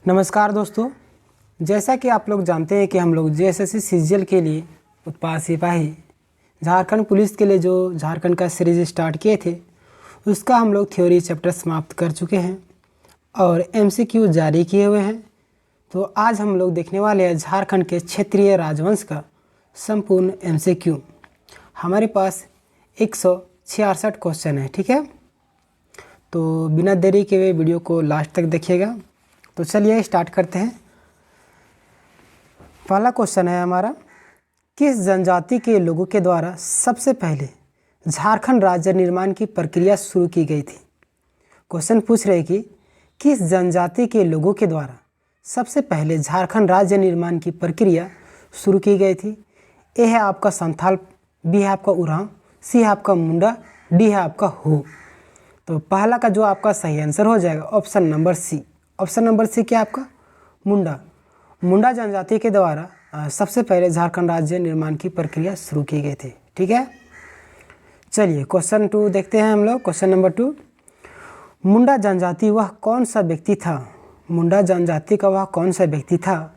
नमस्कार दोस्तों, जैसा कि आप लोग जानते हैं कि हम लोग जेएसएससी सीजीएल के लिए उत्पाद सिपाही झारखंड पुलिस के लिए जो झारखंड का सीरीज स्टार्ट किए थे उसका हम लोग थ्योरी चैप्टर समाप्त कर चुके हैं और एमसीक्यू जारी किए हुए हैं। तो आज हम लोग देखने वाले हैं झारखंड के क्षेत्रीय राजवंश का संपूर्ण एमसीक्यू। हमारे पास 166 क्वेश्चन है, ठीक है। तो बिना देरी के हुए वीडियो को लास्ट तक देखिएगा। तो चलिए स्टार्ट करते हैं। पहला क्वेश्चन है हमारा, किस जनजाति के लोगों के द्वारा सबसे पहले झारखंड राज्य निर्माण की प्रक्रिया शुरू की गई थी। क्वेश्चन पूछ रहे कि किस जनजाति के लोगों के द्वारा सबसे पहले झारखंड राज्य निर्माण की प्रक्रिया शुरू की गई थी। ए है आपका संथाल, बी है आपका उरांव, सी है आपका मुंडा, डी है आपका हो। तो पहला का जो आपका सही आंसर हो जाएगा option number C. Option number C क्या आपका मुंडा। मुंडा जनजाति के द्वारा सबसे पहले झारखंड राज्य निर्माण की प्रक्रिया शुरू की गई थी, ठीक है। चलिए क्वेश्चन 2 देखते हैं हम लोग। क्वेश्चन नंबर 2, मुंडा जनजाति वह कौन सा व्यक्ति था। मुंडा जनजाति का वह कौन सा व्यक्ति था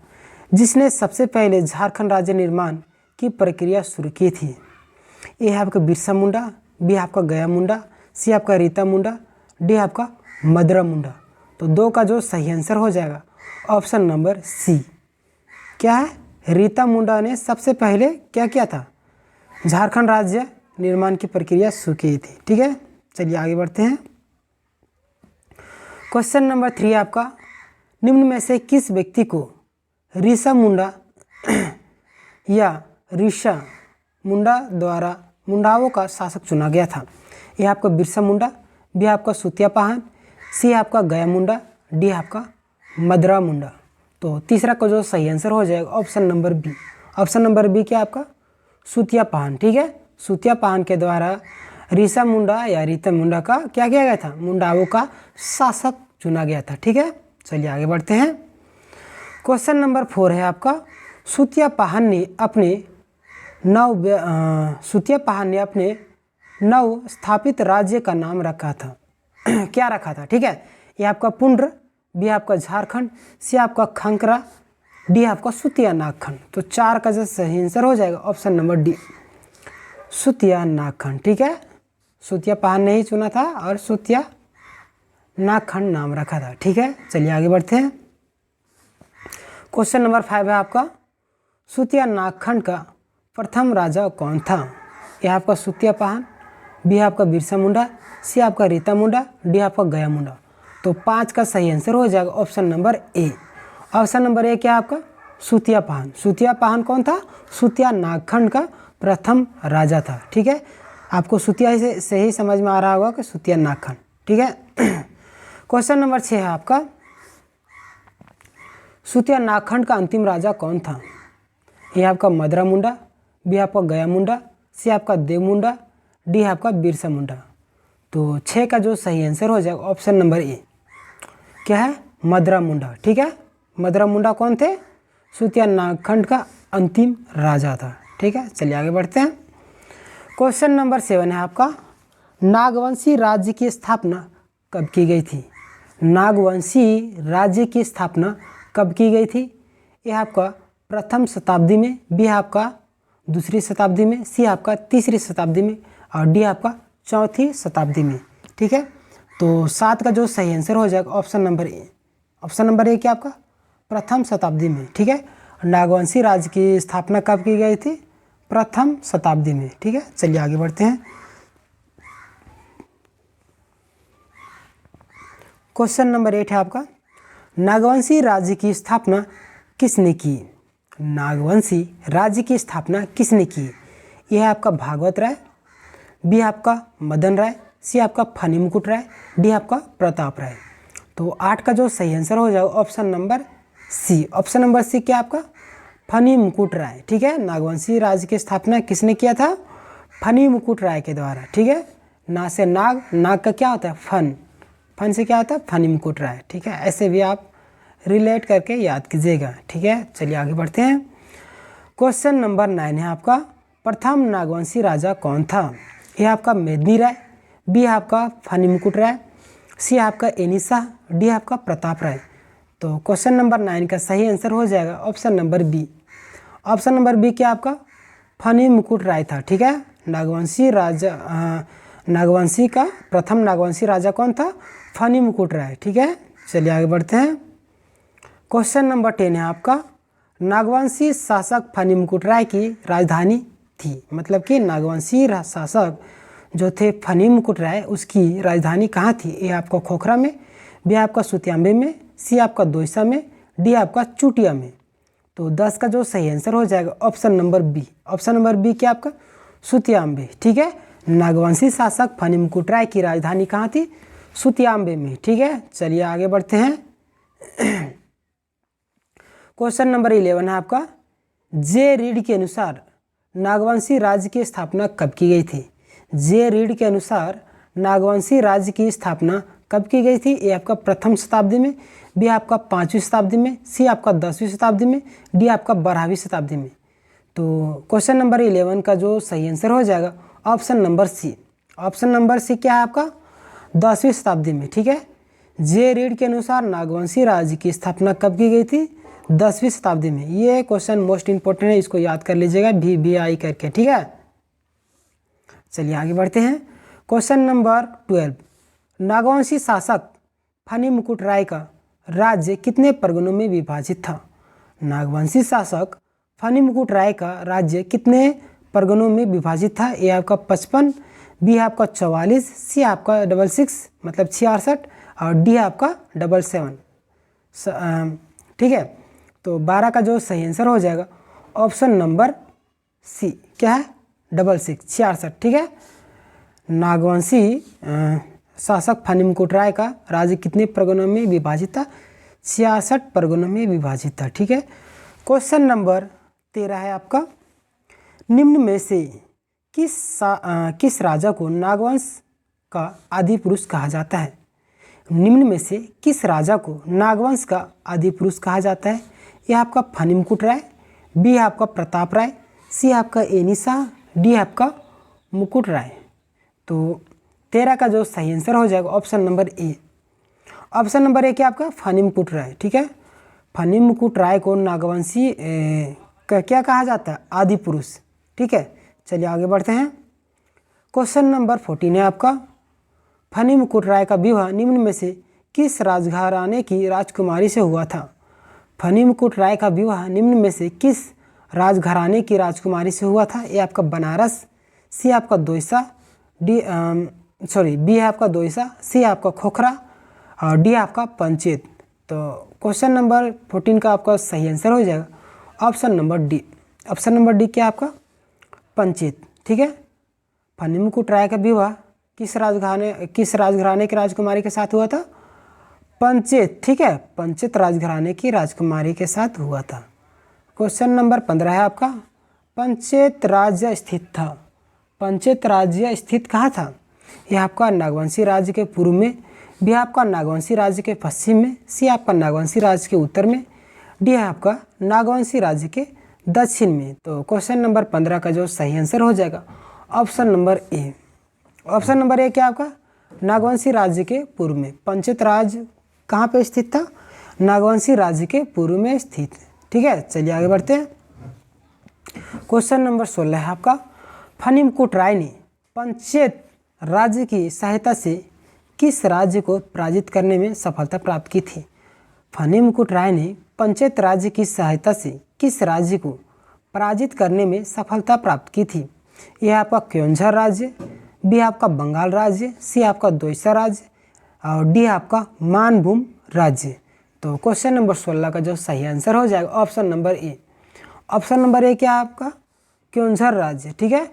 जिसने सबसे पहले झारखंड राज्य निर्माण की प्रक्रिया शुरू की थी। ए है आपका बिरसा मुंडा, बी है आपका गया मुंडा, सी आपका रीता मुंडा, डी आपका मदरा मुंडा। तो 2 का जो सही आंसर हो जाएगा ऑप्शन नंबर सी। क्या है, रीता मुंडा ने सबसे पहले क्या किया था, झारखंड राज्य निर्माण की प्रक्रिया शुरू की थी, ठीक है। चलिए आगे बढ़ते हैं। क्वेश्चन नंबर 3 आपका, निम्न में से किस व्यक्ति को रीसा मुंडा या ऋषा मुंडा द्वारा मुंडाओं का शासक चुना गया था। यह आपका बिरसा मुंडा, बी आपका सुतिया पाहन, सी आपका गया मुंडा, डी आपका मदरा मुंडा। तो तीसरा का जो सही आंसर हो जाएगा option number B. Option number B क्या आपका सुतिया पाहन, ठीक है। सुतिया पाहन के द्वारा रीसा मुंडा या रीता मुंडा का क्या किया गया था, मुंडाओं का शासक चुना गया था, ठीक है। चलिए आगे बढ़ते हैं। क्वेश्चन नंबर 4 है आपका, सुतिया पाहन ने अपने नव स्थापित राज्य का नाम रखा था। क्या रखा था, ठीक है। ये आपका पुंड्र, बी आपका झारखंड, सी आपका खंकरा, डी आपका सुतिया नागखंड। तो 4 का जो सही आंसर हो जाएगा ऑप्शन नंबर डी, सुतिया नागखंड, ठीक है। सुतिया पाहन ने ही चुना था और सुतिया नागखंड नाम रखा था, ठीक है। चलिए आगे बढ़ते हैं। क्वेश्चन नंबर 5 है आपका, सुतिया नागखंड का प्रथम राजा कौन था। यह आपका सुतिया पाहन, बी आपका बिरसा मुंडा, सी आपका रीता मुंडा, डी आपका गया मुंडा। तो 5 का सही आंसर हो जाएगा option number A. Option number A क्या आपका सुतिया पाहन। सुतिया पाहन कौन था, सुतिया नागखंड का प्रथम राजा था, ठीक है। आपको सुतिया से ही समझ में आ रहा होगा कि सुतिया नागखंड, ठीक है। क्वेश्चन नंबर 6 है आपका, सुतिया नागखंड का अंतिम राजा कौन था। यह आपका मदरा मुंडा, बी आपका गया मुंडा, सी आपका देव मुंडा, डी आपका बिरसा मुंडा। तो 6 का जो सही आंसर हो जाएगा ऑप्शन नंबर ए, क्या है मदरा मुंडा, ठीक है। मदरा मुंडा कौन थे, सुतिया नागखंड का अंतिम राजा था, ठीक है। चलिए आगे बढ़ते हैं। क्वेश्चन नंबर 7 है आपका, नागवंशी राज्य की स्थापना कब की गई थी। नागवंशी राज्य की स्थापना कब की गई थी। यह आपका प्रथम शताब्दी में, बी आपका दूसरी शताब्दी में, सी आपका तीसरी शताब्दी में और डी आपका चौथी शताब्दी में, ठीक है। तो 7 का जो सही आंसर हो जाएगा option number A. Option number A क्या आपका प्रथम शताब्दी में, ठीक है। नागवंशी राज्य की स्थापना कब की गई थी, प्रथम शताब्दी में, ठीक है। चलिए आगे बढ़ते हैं। क्वेश्चन नंबर 8 है आपका, नागवंशी राज्य की स्थापना किसने की। नागवंशी राज्य की स्थापना किसने की। यह है आपका भागवत राय, बी आपका मदन राय, सी आपका फनी मुकुट राय, डी आपका प्रताप राय। तो 8 का जो सही आंसर हो जाएगा option number C. Option number C क्या आपका फनी मुकुट राय, ठीक है। नागवंशी राज्य की स्थापना किसने किया था, फनी मुकुट राय के द्वारा, ठीक है। ना से नाग, नाग का क्या होता है फन, फन से क्या होता है फनी मुकुट राय, ठीक है। ऐसे भी आप रिलेट करके याद कीजिएगा, ठीक है। चलिए आगे बढ़ते हैं। क्वेश्चन नंबर 9 है आपका, प्रथम नागवंशी राजा कौन था। यह आपका मेदिनी राय, बी आपका फनी मुकुट राय, सी आपका एनिसा, डी आपका प्रताप राय। तो क्वेश्चन नंबर 9 का सही आंसर हो जाएगा option number B. Option number B क्या आपका फनी मुकुट राय था। ठीक है, नागवंशी राजा नागवंशी का प्रथम नागवंशी राजा कौन था? फनी मुकुट राय। ठीक है, चलिए आगे बढ़ते हैं। क्वेश्चन नंबर 10 है आपका, नागवंशी शासक फनी मुकुट राय की राजधानी थी। मतलब कि नागवंशी शासक जो थे फनी मुकुट राय, उसकी राजधानी कहाँ थी? ए आपका खोखरा में, बी आपका सुतियांबे में, सी आपका दोईसा में, डी आपका चूटिया में। तो 10 का जो सही आंसर हो जाएगा option number B. Option number B क्या आपका? सुतियांबे। ठीक है, नागवंशी शासक फनी मुकुट राय की राजधानी कहाँ थी? सुतियांबे में। ठीक है, चलिए आगे बढ़ते हैं। क्वेश्चन नंबर 11 है आपका, जे रीड के अनुसार नागवंशी राज्य की स्थापना कब की गई थी? जे रीड के अनुसार नागवंशी राज्य की स्थापना कब की गई थी? ए आपका प्रथम शताब्दी में, बी आपका 5वीं शताब्दी में, सी आपका 10वीं शताब्दी में, डी आपका 12वीं शताब्दी में। तो क्वेश्चन नंबर 11 का जो सही आंसर हो जाएगा option number C. Option number C क्या है आपका? 10वीं शताब्दी में। ठीक है, जे रीड के अनुसार नागवंशी राज्य की स्थापना कब की गई थी? 10वीं शताब्दी में। ये क्वेश्चन मोस्ट इंपॉर्टेंट है, इसको याद कर लीजिएगा VBI करके। ठीक है, चलिए आगे बढ़ते हैं। क्वेश्चन नंबर 12, नागवंशी शासक फनी मुकुट राय का राज्य कितने परगनों में विभाजित था? नागवंशी शासक फनी मुकुट राय का राज्य कितने परगनों में विभाजित था? ए आपका 55, बी आपका 44, सी आपका 66 मतलब 66 और डी आपका 77। ठीक है, तो 12 का जो सही आंसर हो जाएगा ऑप्शन नंबर सी। क्या है? 66। ठीक है, नागवंशी शासक फनी मुकुट राय का राज्य कितने परगनों में विभाजित था? 66 परगनों में विभाजित था। ठीक है, क्वेश्चन नंबर 13 है आपका, निम्न में से किस राजा को नागवंश का आदि पुरुष कहा जाता है? निम्न में से किस राजा को नागवंश का आदि पुरुष कहा जाता है? यह आपका फनी मुकुट राय, बी आपका प्रताप राय, सी आपका एनिसा, डी आपका मुकुट राय। तो 13 का जो सही आंसर हो जाएगा option number A. Option number A क्या आपका? फनी मुकुट राय। ठीक है, फनी मुकुट राय को नागवंशी क्या कहा जाता है? आदि पुरुष। ठीक है, चलिए आगे बढ़ते हैं। क्वेश्चन नंबर 14 है आपका, फनी मुकुट राय का विवाह निम्न में से किस राजघराने की राजकुमारी से हुआ था? फनी मुकुट राय का विवाह निम्न में से किस राजघराने की राजकुमारी से हुआ था? ए आपका बनारस, सी आपका दोईसा, बी आपका दोईसा, सी आपका खोखरा और डी आपका पंचेत। तो क्वेश्चन नंबर 14 का आपका सही आंसर हो जाएगा option number D. Option number D क्या आपका? पंचेत। ठीक है, फनी मुकुट राय का विवाह किस राजघराने की राजकुमारी के साथ हुआ था? पंचेत। ठीक है, पंचेत राजघराने की राजकुमारी के साथ हुआ था। क्वेश्चन नंबर 15 है आपका, पंचेत राज्य स्थित था। पंचेत राज्य स्थित कहाँ था? यह आपका नागवंशी राज्य के पूर्व में, बी आपका नागवंशी राज्य के पश्चिम में, सी आपका नागवंशी राज्य के उत्तर में, डी आपका नागवंशी राज्य के दक्षिण में। तो क्वेश्चन नंबर 15 का जो सही आंसर हो जाएगा option number A. Option number A क्या आपका? नागवंशी राज्य के पूर्व में। पंचेत राज्य कहाँ पे स्थित था? नागवंशी राज्य के पूर्व में स्थित। ठीक है, चलिए आगे बढ़ते हैं। क्वेश्चन नंबर 16 है आपका, फनी मुकुट राय ने पंचेत राज्य की सहायता से किस राज्य को पराजित करने में सफलता प्राप्त की थी? फनी मुकुट राय ने पंचेत राज्य की सहायता से किस राज्य को पराजित करने में सफलता प्राप्त की थी? यह आपका क्योंझर राज्य, बी आपका बंगाल राज्य, सी आपका दोईसा राज्य और डी आपका मानभूम राज्य। तो क्वेश्चन नंबर 16 का जो सही आंसर हो जाएगा option number A. Option number A क्या आपका? क्योंझर राज्य। ठीक है,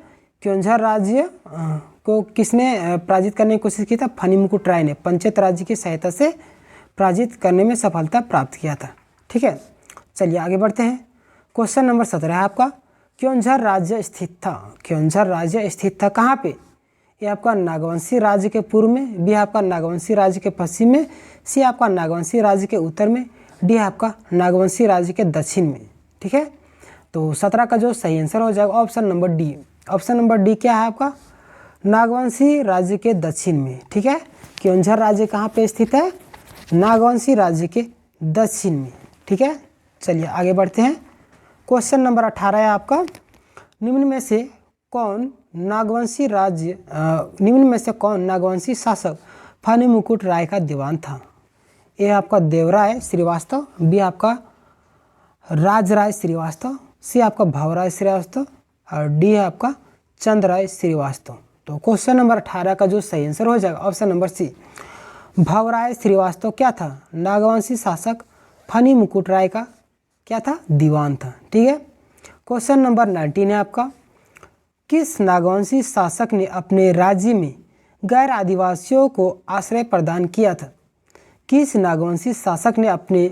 क्योंझर राज्य को किसने पराजित करने की कोशिश की था? फनी मुकुट राय ने पंचेत राज्य की सहायता से पराजित करने में सफलता प्राप्त किया था। ठीक है, चलिए आगे बढ़ते हैं। क्वेश्चन नंबर 17 है आपका, क्योंझर राज्य स्थित था। क्योंझर राज्य स्थित था कहाँ पे? ये आपका नागवंशी राज्य के पूर्व में, बी आपका नागवंशी राज्य के पश्चिम में, सी आपका नागवंशी राज्य के उत्तर में, डी आपका नागवंशी राज्य के दक्षिण में। ठीक है, तो 17 का जो सही आंसर हो जाएगा option number D. Option number D क्या है आपका? नागवंशी राज्य के दक्षिण में। ठीक है, क्योंझर राज्य कहाँ पे स्थित है? नागवंशी राज्य के दक्षिण में। ठीक है, चलिए आगे बढ़ते हैं। क्वेश्चन नंबर 18 है आपका, निम्न में से कौन नागवंशी शासक फनी मुकुट राय का दीवान था? ए आपका देवराय श्रीवास्तव, बी आपका राजराय श्रीवास्तव, सी आपका भवराय श्रीवास्तव और डी है आपका चंद्रराय श्रीवास्तव। तो क्वेश्चन नंबर 18 का जो सही आंसर हो जाएगा ऑप्शन नंबर सी, भवराय श्रीवास्तव क्या था? नागवंशी शासक फनी मुकुट राय का क्या था? दीवान था। ठीक है, क्वेश्चन नंबर 19 है आपका, किस नागवंशी शासक ने अपने राज्य में गैर आदिवासियों को आश्रय प्रदान किया था? किस नागवंशी शासक ने अपने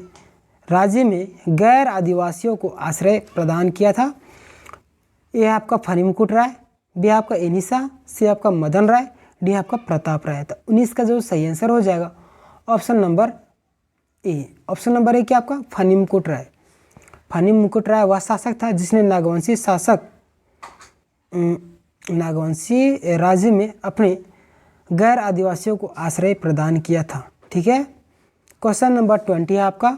राज्य में गैर आदिवासियों को आश्रय प्रदान किया था? ए आपका फनी मुकुट राय, बी आपका एनिसा, सी आपका मदन राय, डी आपका प्रताप राय। तो 19 का जो सही आंसर हो जाएगा option number A. Option number A क्या आपका फनी मुकुट राय। फनी मुकुट राय वह शासक था जिसने नागवंशी राज्य में अपने गैर आदिवासियों को आश्रय प्रदान किया था। ठीक है, क्वेश्चन नंबर 20 है आपका,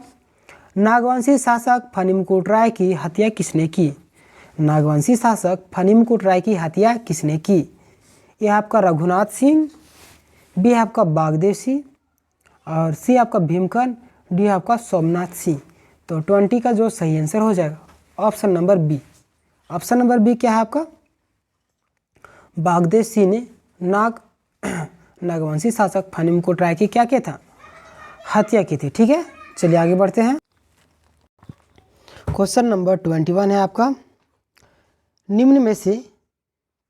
नागवंशी शासक फनी मुकुट राय की हत्या किसने की? नागवंशी शासक फनी मुकुट राय की हत्या किसने की? ये आपका रघुनाथ सिंह, बी आपका बागदेव सिंह और सी आपका भीमकर्ण, डी आपका सोमनाथ सिंह। तो 20 का जो सही आंसर हो जाएगा option number B. Option number B क्या है आपका, बागदेव सिंह ने नागवंशी शासक फनी मुकुट राय की क्या किया था? हत्या की थी। ठीक है, चलिए आगे बढ़ते हैं। क्वेश्चन नंबर 21 है आपका, निम्न में से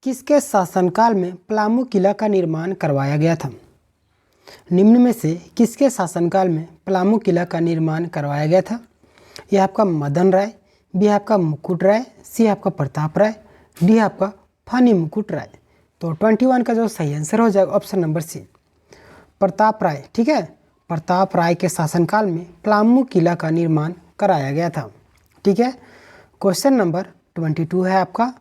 किसके शासनकाल में पलामू किला का निर्माण करवाया गया था? निम्न में से किसके शासनकाल में पलामू किला का निर्माण करवाया गया था? यह आपका मदन राय, बी आपका मुकुट राय, सी आपका प्रताप राय, डी आपका फनी मुकुट राय। तो 21 का जो सही आंसर हो जाएगा ऑप्शन नंबर सी, प्रताप राय। ठीक है, प्रताप राय के शासनकाल में पलामू किला का निर्माण कराया गया था। ठीक है, क्वेश्चन नंबर 22 है आपका,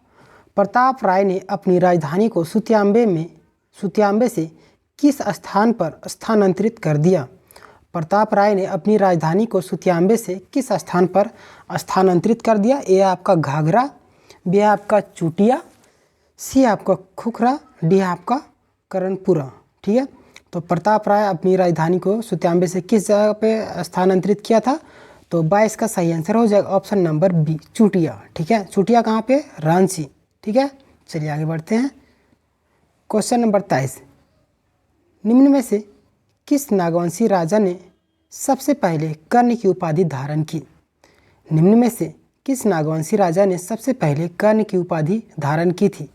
प्रताप राय ने अपनी राजधानी को सुत्याम्बे से किस स्थान पर स्थानांतरित कर दिया? प्रताप राय ने अपनी राजधानी को सुत्याम्बे से किस स्थान पर स्थानांतरित कर दिया? ए आपका घाघरा, बी आपका चुटिया, सी आपका खुखरा, डी आपका करणपुरा। ठीक है, तो प्रताप राय अपनी राजधानी को सुत्याम्बे से किस जगह पे स्थानांतरित किया था? तो 22 का सही आंसर हो जाएगा ऑप्शन नंबर बी, चुटिया। ठीक है, चुटिया कहाँ पे? रांची। ठीक है, चलिए आगे बढ़ते हैं। क्वेश्चन नंबर 23, निम्न में से किस नागवंशी राजा ने सबसे पहले कर्ण की उपाधि धारण की? निम्न में से किस नागवंशी राजा ने सबसे पहले कर्ण की उपाधि धारण की थी?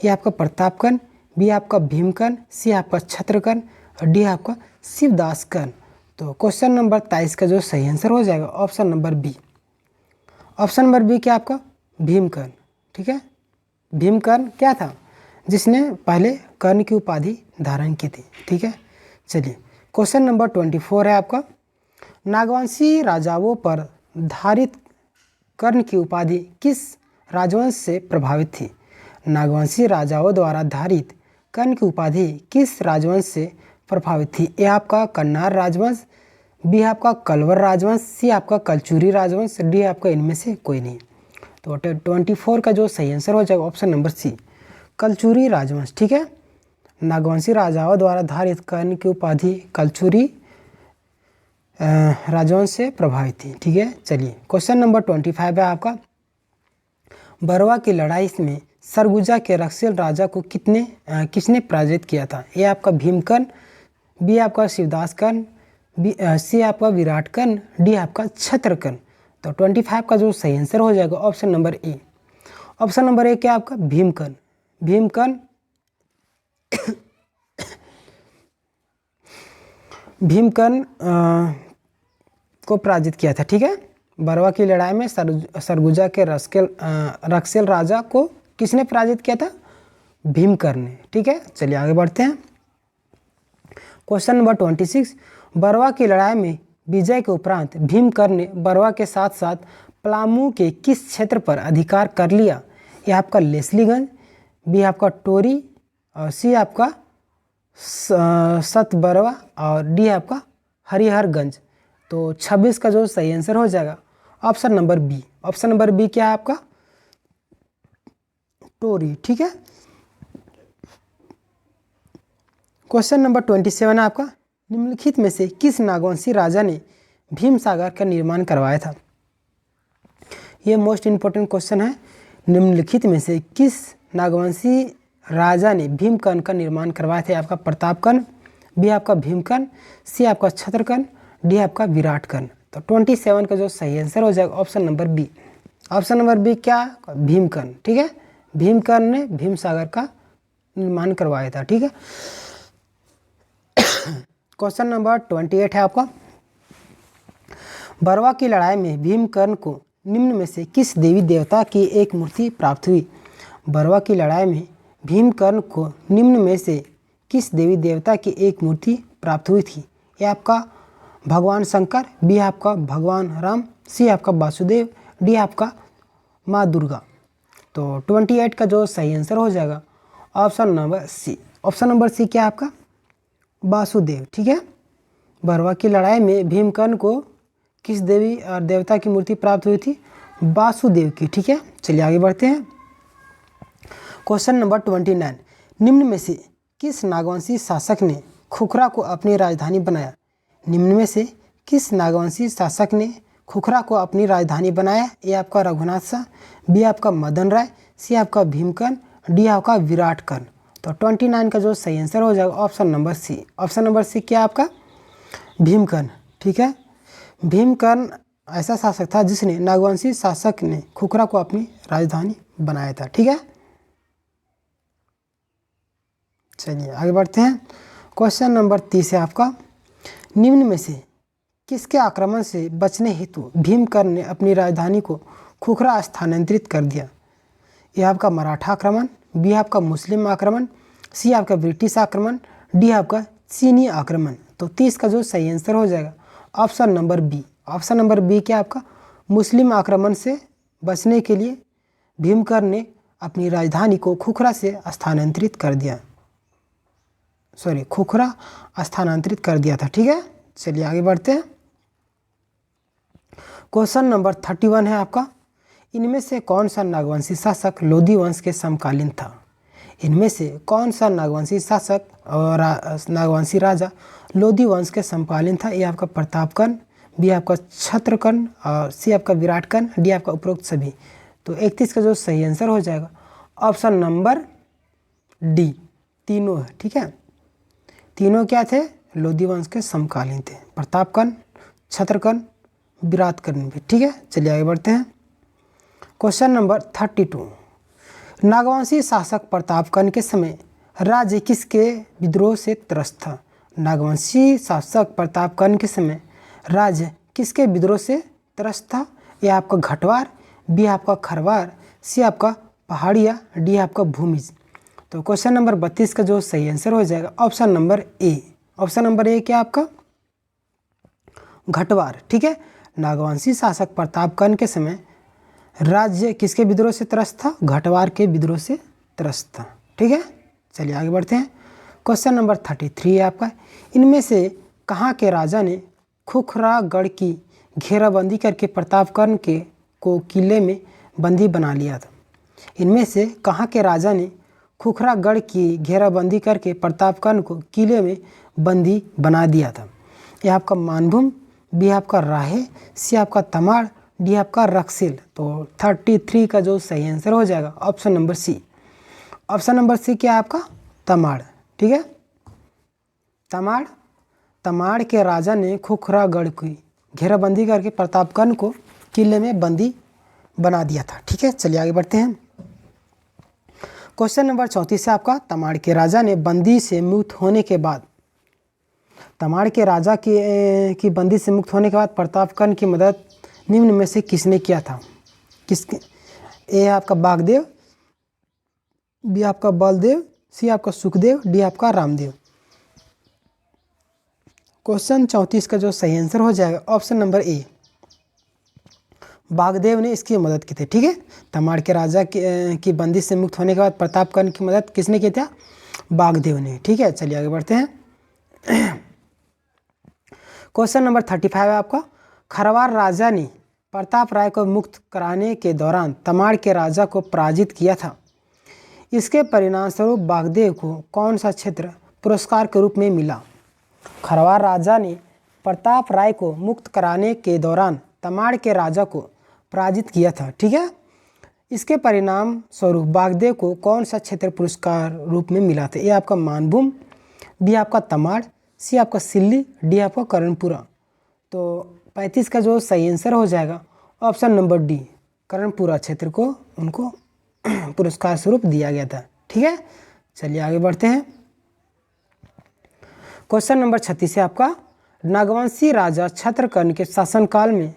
ये आपका प्रतापकर्ण, बी आपका भीमकर्ण, सी आपका छत्रकर्ण और डी आपका शिवदास कर्ण। तो क्वेश्चन नंबर 23 का जो सही आंसर हो जाएगा option number B. Option number B क्या आपका भीमकर्ण। ठीक है, भीमकर्ण क्या था? जिसने पहले कर्ण की उपाधि धारण की थी। ठीक है, चलिए क्वेश्चन नंबर 24 है आपका, नागवंशी राजाओं पर धारित कर्ण की उपाधि किस राजवंश से प्रभावित थी? नागवंशी राजाओं द्वारा धारित कर्ण की उपाधि किस राजवंश से प्रभावित थी? ए आपका कन्नार राजवंश, बी आपका कलवर राजवंश, सी आपका कलचुरी राजवंश, डी आपका इनमें से कोई नहीं। तो 24 का जो सही आंसर हो जाएगा ऑप्शन नंबर सी, कलचुरी राजवंश। ठीक है, नागवंशी राजाओं द्वारा धारित कर्ण की उपाधि कलचुरी राजवंश से प्रभावित थी। ठीक है, चलिए क्वेश्चन नंबर 25 है आपका, बरवा की लड़ाई में सरगुजा के रक्षेल राजा को किसने पराजित किया था? ये आपका भीमकर्ण, बी आपका शिवदास कर्ण, सी आपका विराट कर्ण, डी आपका छत्रकर्ण। तो 25 का जो सही आंसर हो जाएगा option number A. Option number A क्या आपका भीमकर्ण। भीमकर्ण को पराजित किया था। ठीक है, बरवा की लड़ाई में सरगुजा के रक्षेल राजा को किसने पराजित किया था? भीमकर्ण ने। ठीक है, चलिए आगे बढ़ते हैं। क्वेश्चन नंबर 26, बरवा की लड़ाई में विजय के उपरांत भीमकर्ण ने बरवा के साथ साथ पलामू के किस क्षेत्र पर अधिकार कर लिया? यह आपका लेस्लीगंज, बी आपका टोरी और सी आपका सतबरवा और डी आपका हरिहरगंज। तो 26 का जो सही आंसर हो जाएगा option number B. Option number B क्या है आपका? टोरी। ठीक है। क्वेश्चन नंबर 27 है आपका, निम्नलिखित में से किस नागवंशी राजा ने भीम सागर का निर्माण करवाया था? ये मोस्ट इंपॉर्टेंट क्वेश्चन है। निम्नलिखित में से किस नागवंशी राजा ने भीमकर्ण का निर्माण करवाया था? आपका प्रतापकर्ण, बी आपका भीमकर्ण, सी आपका छत्रकर्ण, डी आपका विराटकर्ण। तो 27 का जो सही आंसर हो जाएगा option number B. Option number B क्या? भीमकर्ण। ठीक है, भीमकर्ण ने भीम सागर का निर्माण करवाया था। ठीक है। क्वेश्चन नंबर 28 है आपका, बरवा की लड़ाई में भीमकर्ण को निम्न में से किस देवी देवता की एक मूर्ति प्राप्त हुई? बरवा की लड़ाई में भीमकर्ण को निम्न में से किस देवी देवता की एक मूर्ति प्राप्त हुई थी? ये आपका भगवान शंकर, बी आपका भगवान राम, सी आपका वासुदेव, डी आपका माँ दुर्गा। तो 28 का जो सही आंसर हो जाएगा option number C. Option number C क्या आपका? वासुदेव। ठीक है। बरवा की लड़ाई में भीमकर्ण को किस देवी और देवता की मूर्ति प्राप्त हुई थी? वासुदेव की। ठीक है। चलिए आगे बढ़ते हैं। क्वेश्चन नंबर 29, निम्न में से किस नागवंशी शासक ने खुखरा को अपनी राजधानी बनाया? निम्न में से किस नागवंशी शासक ने खुखरा को अपनी राजधानी बनाया? ए आपका रघुनाथ शाह, बी आपका मदन राय, सी आपका भीमकर्ण, डी आपका विराटकर्ण। तो 29 का जो सही आंसर हो जाएगा option number C. Option number C क्या आपका? भीमकर्ण। ठीक है। भीमकर्ण ऐसा शासक था जिसने नागवंशी शासक ने खुखरा को अपनी राजधानी बनाया था। ठीक है। चलिए आगे बढ़ते हैं। क्वेश्चन नंबर 30 है आपका, निम्न में से किसके आक्रमण से बचने हेतु भीमकर्ण ने अपनी राजधानी को खुखरा स्थानांतरित कर दिया? यह आपका मराठा आक्रमण, बी आपका मुस्लिम आक्रमण, सी आपका ब्रिटिश आक्रमण, डी आपका चीनी आक्रमण। तो 30 का जो सही आंसर हो जाएगा option number B. Option number B क्या आपका? मुस्लिम आक्रमण से बचने के लिए भीमकर्ण ने अपनी राजधानी को खुखरा से स्थानांतरित कर दिया, खुखरा स्थानांतरित कर दिया था। ठीक है। चलिए आगे बढ़ते हैं। क्वेश्चन नंबर 31 है आपका, इनमें से कौन सा नागवंशी शासक लोधी वंश के समकालीन था? इनमें से कौन सा नागवंशी शासक और नागवंशी राजा लोधी वंश के समकालीन था? ये आपका प्रतापकर्ण, बी आपका छत्रकर्ण, और सी आपका विराटकर्ण, डी आपका उपरोक्त सभी। तो 31 का जो सही आंसर हो जाएगा ऑप्शन नंबर डी, तीनों है। ठीक है। तीनों क्या थे? लोधी वंश के समकालीन थे, प्रतापकर्ण, छत्रकर्ण, विराटकर्ण भी। ठीक है। चलिए आगे बढ़ते हैं। क्वेश्चन नंबर 32, नागवंशी शासक प्रतापकर्ण के समय राज्य किसके विद्रोह से त्रस्त था? नागवंशी शासक प्रतापकर्ण के समय राज्य किसके विद्रोह से त्रस्त था? यह आपका घटवार, बी आपका खरवार, सी आपका पहाड़िया, डी आपका भूमिज। तो क्वेश्चन नंबर 32 का जो सही आंसर हो जाएगा option number A. Option number A क्या आपका? घटवार। ठीक है। नागवंशी शासक प्रतापकर्ण के समय राज्य किसके विद्रोह से त्रस्त था? घटवार के विद्रोह से त्रस्त था। ठीक है। चलिए आगे बढ़ते हैं। क्वेश्चन नंबर 33 है आपका, इनमें से कहाँ के राजा ने खुखरागढ़ की घेराबंदी करके प्रतापकर्ण को किले में बंदी बना लिया था? इनमें से कहाँ के राजा ने खुखरागढ़ की घेराबंदी करके प्रतापकर्ण को किले में बंदी बना दिया था? यह आपका मानभूम, बी आपका राहे, सी आपका तमाड़, डी आपका रक्सिल। तो 33 का जो सही आंसर हो जाएगा option number C. Option number C क्या है आपका? तमाड़। ठीक है। तमाड़ के राजा ने खुखरागढ़ की घेराबंदी करके प्रतापकर्ण को किले में बंदी बना दिया था। ठीक है। चलिए आगे बढ़ते हैं। क्वेश्चन नंबर 34 है आपका, तमाड़ के राजा ने बंदी से मुक्त होने के बाद तमाड़ के राजा की बंदी से मुक्त होने के बाद प्रतापकर्ण की मदद निम्न में से किसने किया था? किसके? ए आपका बागदेव, बी आपका बलदेव, सी आपका सुखदेव, डी आपका रामदेव। क्वेश्चन 34 का जो सही आंसर हो जाएगा ऑप्शन नंबर ए, बागदेव ने इसकी मदद की थी। ठीक है। तमाड़ के राजा की बंदी से मुक्त होने के बाद प्रतापकर्ण की मदद किसने की था? बागदेव ने। ठीक है। चलिए आगे बढ़ते हैं। क्वेश्चन नंबर 35 है आपका, खरवार राजा ने प्रताप राय को मुक्त कराने के दौरान तमाड़ के राजा को पराजित किया था। इसके परिणामस्वरूप बागदेव को कौन सा क्षेत्र पुरस्कार के रूप में मिला? खरवार राजा ने प्रताप राय को मुक्त कराने के दौरान तमाड़ के राजा को पराजित किया था, ठीक है। इसके परिणाम स्वरूप बागदेव को कौन सा क्षेत्र पुरस्कार रूप में मिला था? ए आपका मानभूम, बी आपका तमाड़, सी आपका सिल्ली, डी आपका कर्णपुरा। तो 35 का जो सही आंसर हो जाएगा ऑप्शन नंबर डी, कर्णपुरा क्षेत्र को उनको पुरस्कार स्वरूप दिया गया था, ठीक है। चलिए आगे बढ़ते हैं। क्वेश्चन नंबर 36 है आपका, नागवंशी राजा छत्रकर्ण के शासनकाल में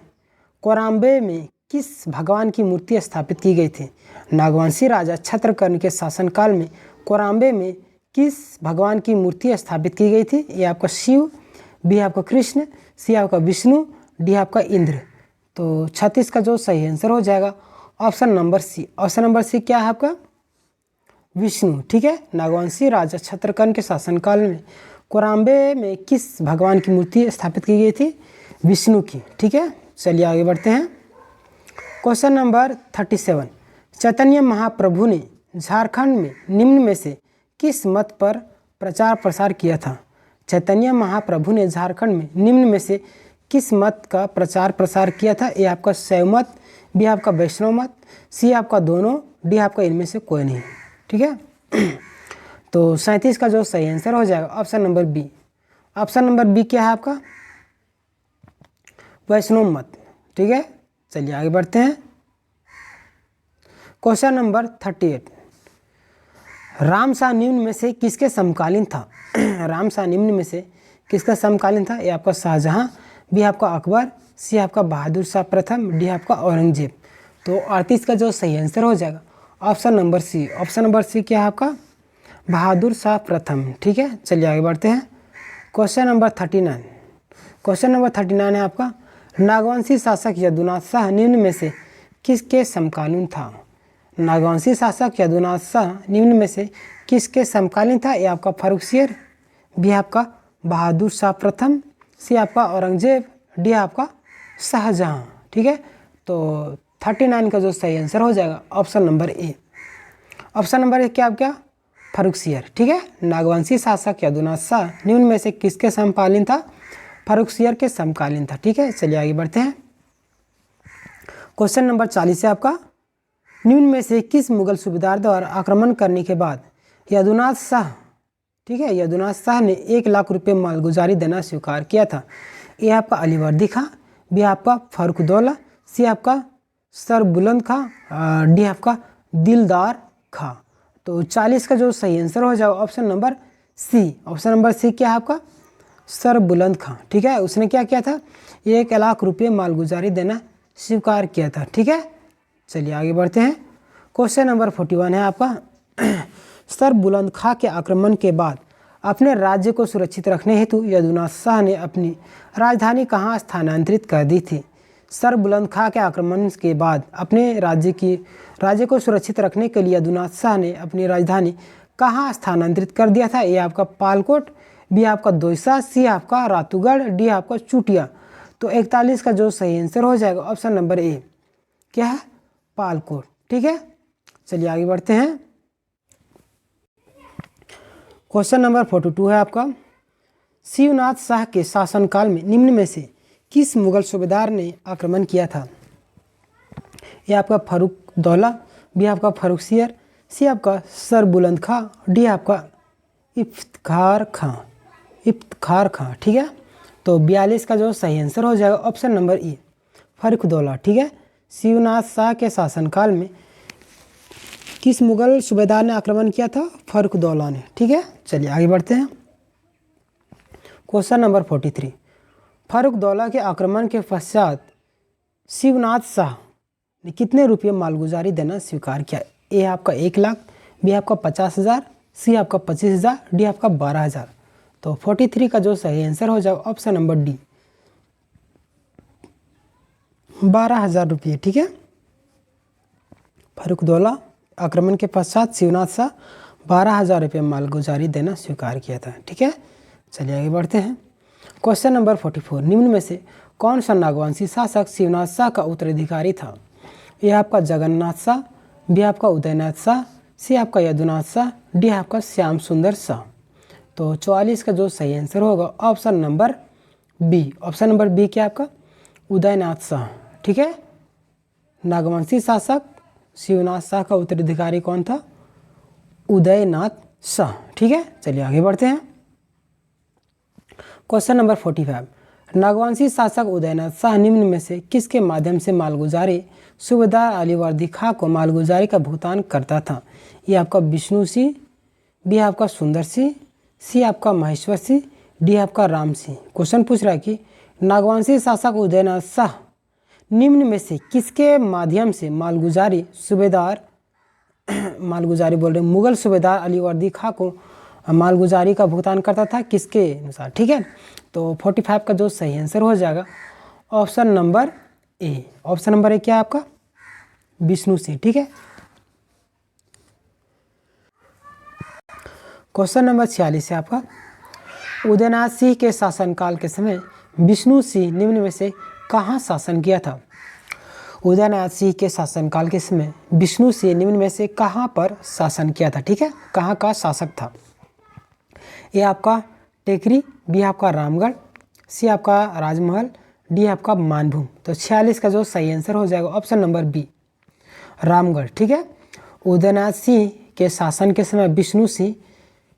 कोराम्बे में किस भगवान की मूर्ति स्थापित की गई थी? नागवंशी राजा छत्रकर्ण के शासनकाल में कोराम्बे में किस भगवान की मूर्ति स्थापित की गई थी? ये आपका शिव, बी आपका कृष्ण, सी आपका विष्णु, डी आपका इंद्र। तो 36 का जो सही आंसर हो जाएगा option number C. Option number C क्या है आपका? विष्णु, ठीक है। नागवंशी राजा छत्रकर्ण के शासनकाल में कोराम्बे में किस भगवान की मूर्ति स्थापित की गई थी? विष्णु की, ठीक है। चलिए आगे बढ़ते हैं। क्वेश्चन नंबर 37, चैतन्य महाप्रभु ने झारखंड में निम्न में से किस मत पर प्रचार प्रसार किया था? चैतन्य महाप्रभु ने झारखंड में निम्न में से किस मत का प्रचार प्रसार किया था? ए आपका शैव मत, बी आपका वैष्णव मत, सी आपका दोनों, डी आपका इनमें से कोई नहीं, ठीक है। तो 37 का जो सही आंसर हो जाएगा option number B. Option number B क्या है आपका? वैष्णव मत, ठीक है। चलिए आगे बढ़ते हैं। क्वेश्चन नंबर 38, रामशाह निम्न में से किसके समकालीन था? रामशाह निम्न में से किसका समकालीन था? ये आपका शाहजहां, बी आपका अकबर, सी आपका बहादुर शाह प्रथम, डी आपका औरंगजेब। तो 38 का जो सही आंसर हो जाएगा option number C. Option number C क्या है आपका? बहादुर शाह प्रथम, ठीक है। चलिए आगे बढ़ते हैं। क्वेश्चन नंबर 39, क्वेश्चन नंबर 39 है आपका, नागवंशी शासक यदुनाथ शाह निम्न में से किसके समकालीन था? नागवंशी शासक यदुनाथ शाह निम्न में से किसके समकालीन था? ये आपका फर्रुखसियर, बी आपका बहादुर शाह प्रथम, सी आपका औरंगजेब, डी आपका शाहजहां, ठीक है। तो 39 का जो सही आंसर हो जाएगा option number A. Option number A क्या आपका? फर्रुखसियर, ठीक है। नागवंशी शासक यदुनाथ शाह निम्न में से किसके समकालीन था? फर्रुखसियर के समकालीन था, ठीक है। चलिए आगे बढ़ते हैं। क्वेश्चन नंबर 40 है आपका, निम्न में से किस मुगल सूबेदार द्वारा आक्रमण करने के बाद यदुनाथ शाह, ठीक है, यदुनाथ शाह ने 1 लाख रुपये मालगुजारी देना स्वीकार किया था? ए आपका अलीवर्दी खां, बी आपका फारुकउद्दौला, सी आपका सर बुलंद खां, डी आपका दिलदार खां। तो 40 का जो सही आंसर हो जाएगा option number C. Option number C क्या है आपका? सर बुलंद खां, ठीक है। उसने क्या किया था? 1 लाख रुपये मालगुजारी देना स्वीकार किया था, ठीक है। चलिए आगे बढ़ते हैं। क्वेश्चन नंबर 41 है आपका, सर बुलंद खां के आक्रमण के बाद अपने राज्य को सुरक्षित रखने हेतु यदुनाथ शाह ने अपनी राजधानी कहाँ स्थानांतरित कर दी थी? सर बुलंद खां के आक्रमण के बाद अपने राज्य को सुरक्षित रखने के लिए यदुनाथ शाह ने अपनी राजधानी कहाँ स्थानांतरित कर दिया था? ये आपका पालकोट, बी आपका दोईसा, सी आपका रातूगढ़, डी आपका चूटिया। तो 41 का जो सही आंसर हो जाएगा ऑप्शन नंबर ए क्या है? पालकोट, ठीक है। चलिए आगे बढ़ते हैं। क्वेश्चन नंबर 42 है आपका, शिवनाथ शाह के शासनकाल में निम्न में से किस मुगल सूबेदार ने आक्रमण किया था? ये आपका फारुकउद्दौला, बी आपका फर्रुखसियर, सी आपका सर बुलंद खां, डी आपका इफ्तिखार खां, ठीक है। तो 42 का जो सही आंसर हो जाएगा ऑप्शन नंबर ई, फारुकउद्दौला, ठीक है। शिवनाथ शाह के शासनकाल में किस मुगल सूबेदार ने आक्रमण किया था? फारुकउद्दौला ने, ठीक है। चलिए आगे बढ़ते हैं। क्वेश्चन नंबर 43, फारुकउद्दौला के आक्रमण के पश्चात शिवनाथ शाह ने कितने रुपये मालगुजारी देना स्वीकार किया? ए आपका 1 लाख, बी आपका 50,000, सी आपका 25,000, डी आपका 12,000। तो 43 का जो सही आंसर हो जाएगा ऑप्शन नंबर डी, 12,000 रुपये, ठीक है। फारुकउद्दौला आक्रमण के पश्चात शिवनाथ शाह 12,000 रुपये मालगुजारी देना स्वीकार किया था, ठीक है। चलिए आगे बढ़ते हैं। क्वेश्चन नंबर 44, निम्न में से कौन सा नागवंशी शासक शिवनाथ शाह का उत्तराधिकारी था? ये आपका जगन्नाथ शाह, बी आपका उदयनाथ शाह, सी आपका यदुनाथ शाह, डी आपका श्याम सुंदर शाह। तो 44 का जो सही आंसर होगा option number B. Option number B क्या आपका? उदयनाथ शाह। ठीक है, नागवंशी शासक शिवनाथ शाह का उत्तराधिकारी कौन था? उदयनाथ शाह। ठीक है, चलिए आगे बढ़ते हैं। क्वेश्चन नंबर 45, नागवंशी शासक उदयनाथ शाह निम्न में से किसके माध्यम से मालगुजारी सूबेदार अलीवर्दी खां को मालगुजारी का भुगतान करता था? ये आपका विष्णु सिंह, बी आपका सुंदर सिंह, सी आपका महेश्वर सिंह, डी आपका राम सिंह। क्वेश्चन पूछ रहा है कि नागवंशी शासक उदयनाथ शाह निम्न में से किसके माध्यम से मालगुजारी बोल रहे मुगल सूबेदार अलीवर्दी खां को मालगुजारी का भुगतान करता था? किसके अनुसार? ठीक है, तो 45 का जो सही आंसर हो जाएगा option number A. Option number A क्या है आपका? विष्णु सिंह। ठीक है, क्वेश्चन नंबर 46 है आपका, उदयनाथ सिंह के शासनकाल के समय विष्णु सिंह निम्न में से कहाँ शासन किया था? उदयनाथ सिंह के शासनकाल के समय विष्णु सिंह निम्न में से कहाँ पर शासन किया था? ठीक है, कहाँ का शासक था? ए आपका टेकरी, बी आपका रामगढ़, सी आपका राजमहल, डी आपका मानभूम। तो 46 का जो सही आंसर हो जाएगा ऑप्शन नंबर बी, रामगढ़। ठीक है, उदयनाथ सिंह के शासन के समय विष्णु सिंह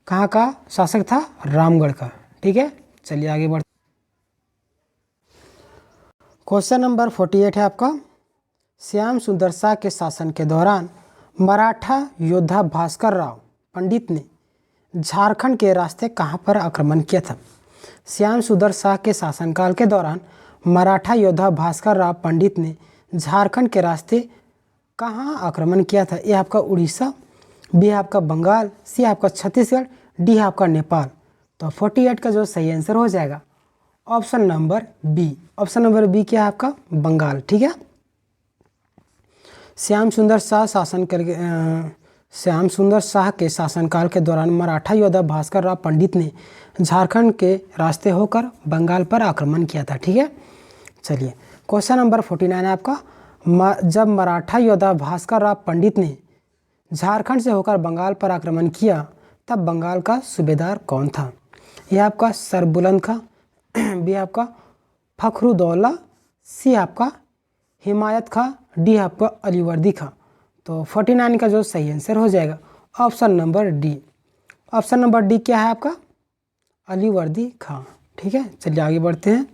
कहाँ का शासक था? रामगढ़ का। ठीक है, चलिए आगे बढ़ते। क्वेश्चन नंबर 48 है आपका, श्याम सुंदर शाह के शासन के दौरान मराठा योद्धा भास्कर राव पंडित ने झारखंड के रास्ते कहाँ पर आक्रमण किया था? श्याम सुंदर शाह के शासनकाल के दौरान मराठा योद्धा भास्कर राव पंडित ने झारखंड के रास्ते कहाँ आक्रमण किया था? ये आपका उड़ीसा, बी आपका बंगाल, सी आपका छत्तीसगढ़, डी आपका नेपाल। तो 48 का जो सही आंसर हो जाएगा option number B. Option number B क्या है आपका? बंगाल। ठीक है, श्याम सुंदर शाह के शासनकाल के दौरान मराठा योद्धा भास्कर राव पंडित ने झारखंड के रास्ते होकर बंगाल पर आक्रमण किया था। ठीक है, चलिए क्वेश्चन नंबर 49 है आपका, जब मराठा योद्धा भास्कर राव पंडित ने झारखंड से होकर बंगाल पर आक्रमण किया तब बंगाल का सूबेदार कौन था? यह आपका सरबुलंद खां, बी आपका फखरुद्दौला, सी आपका हिमायत खां, डी आपका अलीवर्दी खां। तो 49 का जो सही आंसर हो जाएगा option number D. Option number D क्या है आपका? अलीवर्दी खां। ठीक है, चलिए आगे बढ़ते हैं।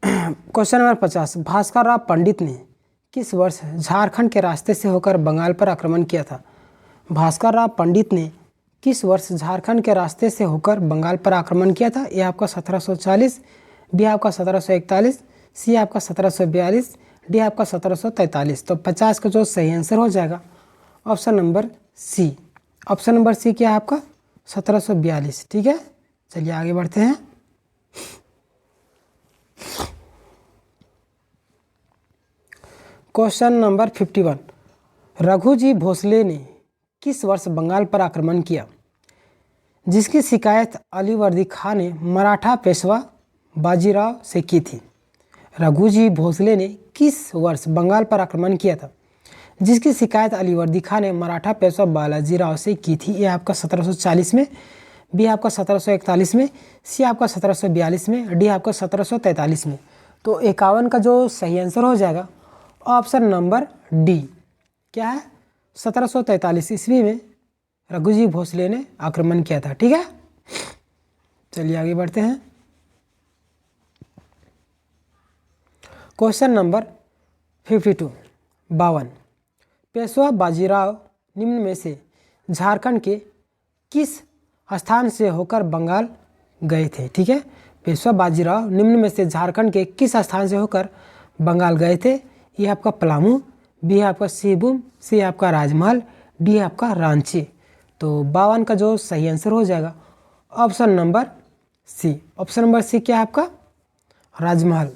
क्वेश्चन नंबर 50, भास्कर राव पंडित ने किस वर्ष झारखंड के रास्ते से होकर बंगाल पर आक्रमण किया था? भास्कर राव पंडित ने किस वर्ष झारखंड के रास्ते से होकर बंगाल पर आक्रमण किया था? ये आपका 1740, बी आपका 1741, सी आपका 1742, डी आपका 1743। तो 50 का जो सही आंसर हो जाएगा option number C. Option number C क्या है आपका? 1742। ठीक है, चलिए आगे बढ़ते हैं। क्वेश्चन नंबर 51, रघुजी भोसले ने किस वर्ष बंगाल पर आक्रमण किया जिसकी शिकायत अलीवर्दी खां ने मराठा पेशवा बाजीराव से की थी? रघुजी भोसले ने किस वर्ष बंगाल पर आक्रमण किया था जिसकी शिकायत अलीवर्दी खां ने मराठा पेशवा बालाजीराव से की थी? ये आपका 1740 में, बी आपका 1741 में, सी आपका 1742 में, डी आपका 1743 में। तो 51 का जो सही आंसर हो जाएगा ऑप्शन नंबर डी। क्या है? 1743 ईस्वी में रघुजी भोसले ने आक्रमण किया था। ठीक है, चलिए आगे बढ़ते हैं। क्वेश्चन नंबर 52, 52, पेशवा बाजीराव निम्न में से झारखंड के किस स्थान से होकर बंगाल गए थे? ठीक है, पेशवा बाजीराव निम्न में से झारखंड के किस स्थान से होकर बंगाल गए थे? ये आपका पलामू, बी आपका सिंहभूम, सी आपका राजमहल, डी आपका रांची। तो 52 का जो सही आंसर हो जाएगा option number C. Option number C क्या है आपका? राजमहल।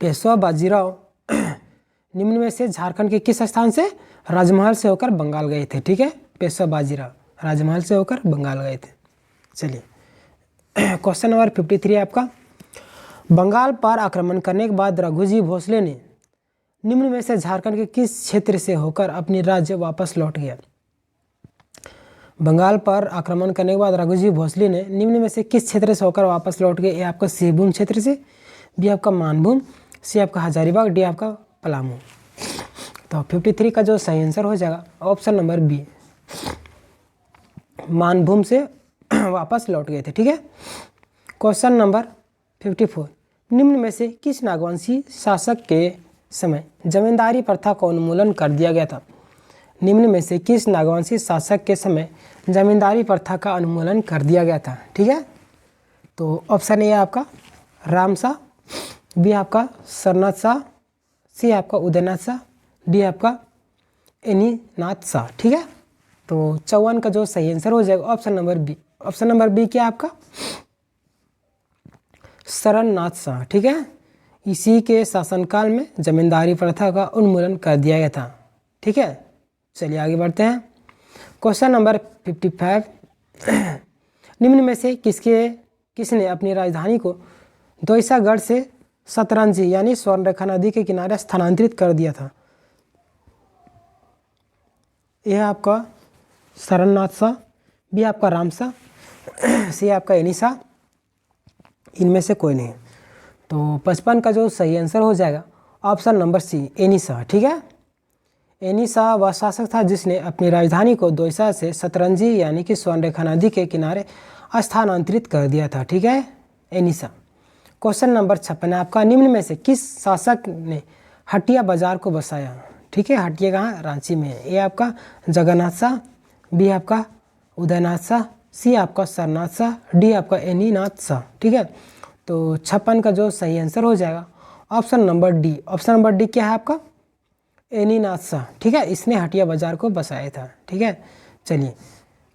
पेशवा बाजीराव निम्न में से झारखंड के किस स्थान से? राजमहल से होकर बंगाल गए थे। ठीक है, पेशवा बाजीराव राजमहल से होकर बंगाल गए थे। चलिए क्वेश्चन नंबर 53 है आपका। बंगाल पर आक्रमण करने के बाद रघुजी भोसले ने निम्न में से झारखंड के किस क्षेत्र से होकर अपनी राज्य वापस लौट गया? बंगाल पर आक्रमण करने के बाद रघुजी भोसले ने निम्न में से किस क्षेत्र से होकर वापस लौट गए? ए आपका सिंहभूम क्षेत्र से, बी आपका मानभूम, सी आपका हजारीबाग, डी आपका पलामू। तो 53 का जो सही आंसर हो जाएगा ऑप्शन नंबर बी, मानभूम से वापस लौट गए थे। ठीक है। क्वेश्चन नंबर 54, निम्न में से किस नागवंशी शासक के समय जमींदारी प्रथा का उन्मूलन कर दिया गया था? निम्न में से किस नागवंशी शासक के समय जमींदारी प्रथा का उन्मूलन कर दिया गया था? ठीक है। तो ऑप्शन ए आपका राम शाह, बी आपका सरनाथ शाह, सी आपका उदयनाथ शाह, डी आपका एनीनाथ शाह। ठीक है। तो 54 का जो सही आंसर हो जाएगा option number B. Option number B क्या आपका सरनाथ शाह। ठीक है। इसी के शासनकाल में जमींदारी प्रथा का उन्मूलन कर दिया गया था। ठीक है। चलिए आगे बढ़ते हैं। क्वेश्चन नंबर 55, निम्न में से किसने अपनी राजधानी को दोईसागढ़ से सतरंजी यानी स्वर्णरेखा नदी के किनारे स्थानांतरित कर दिया था? यह आपका सरनाथ शाह, बी आपका राम शाह, सी आपका एनी शाह, इनमें से कोई नहीं। तो 55 का जो सही आंसर हो जाएगा ऑप्शन नंबर सी, एनी शाह। ठीक है। एनी शाह वह शासक था जिसने अपनी राजधानी को दोईसा से सतरंजी यानी कि स्वर्णरेखा नदी के किनारे स्थानांतरित कर दिया था। ठीक है। एनी शाह। क्वेश्चन नंबर 56 है आपका। निम्न में से किस शासक ने हटिया बाजार को बसाया? ठीक है। हटिया कहाँ? रांची में है। ए आपका जगन्नाथ शाह, बी आपका उदयनाथ शाह, सी आपका सरनाथ शाह, डी आपका एनीनाथ शाह। ठीक है। तो 56 का जो सही आंसर हो जाएगा option number D. Option number D क्या है आपका एनीनाथ शाह। ठीक है। इसने हटिया बाजार को बसाया था। ठीक है। चलिए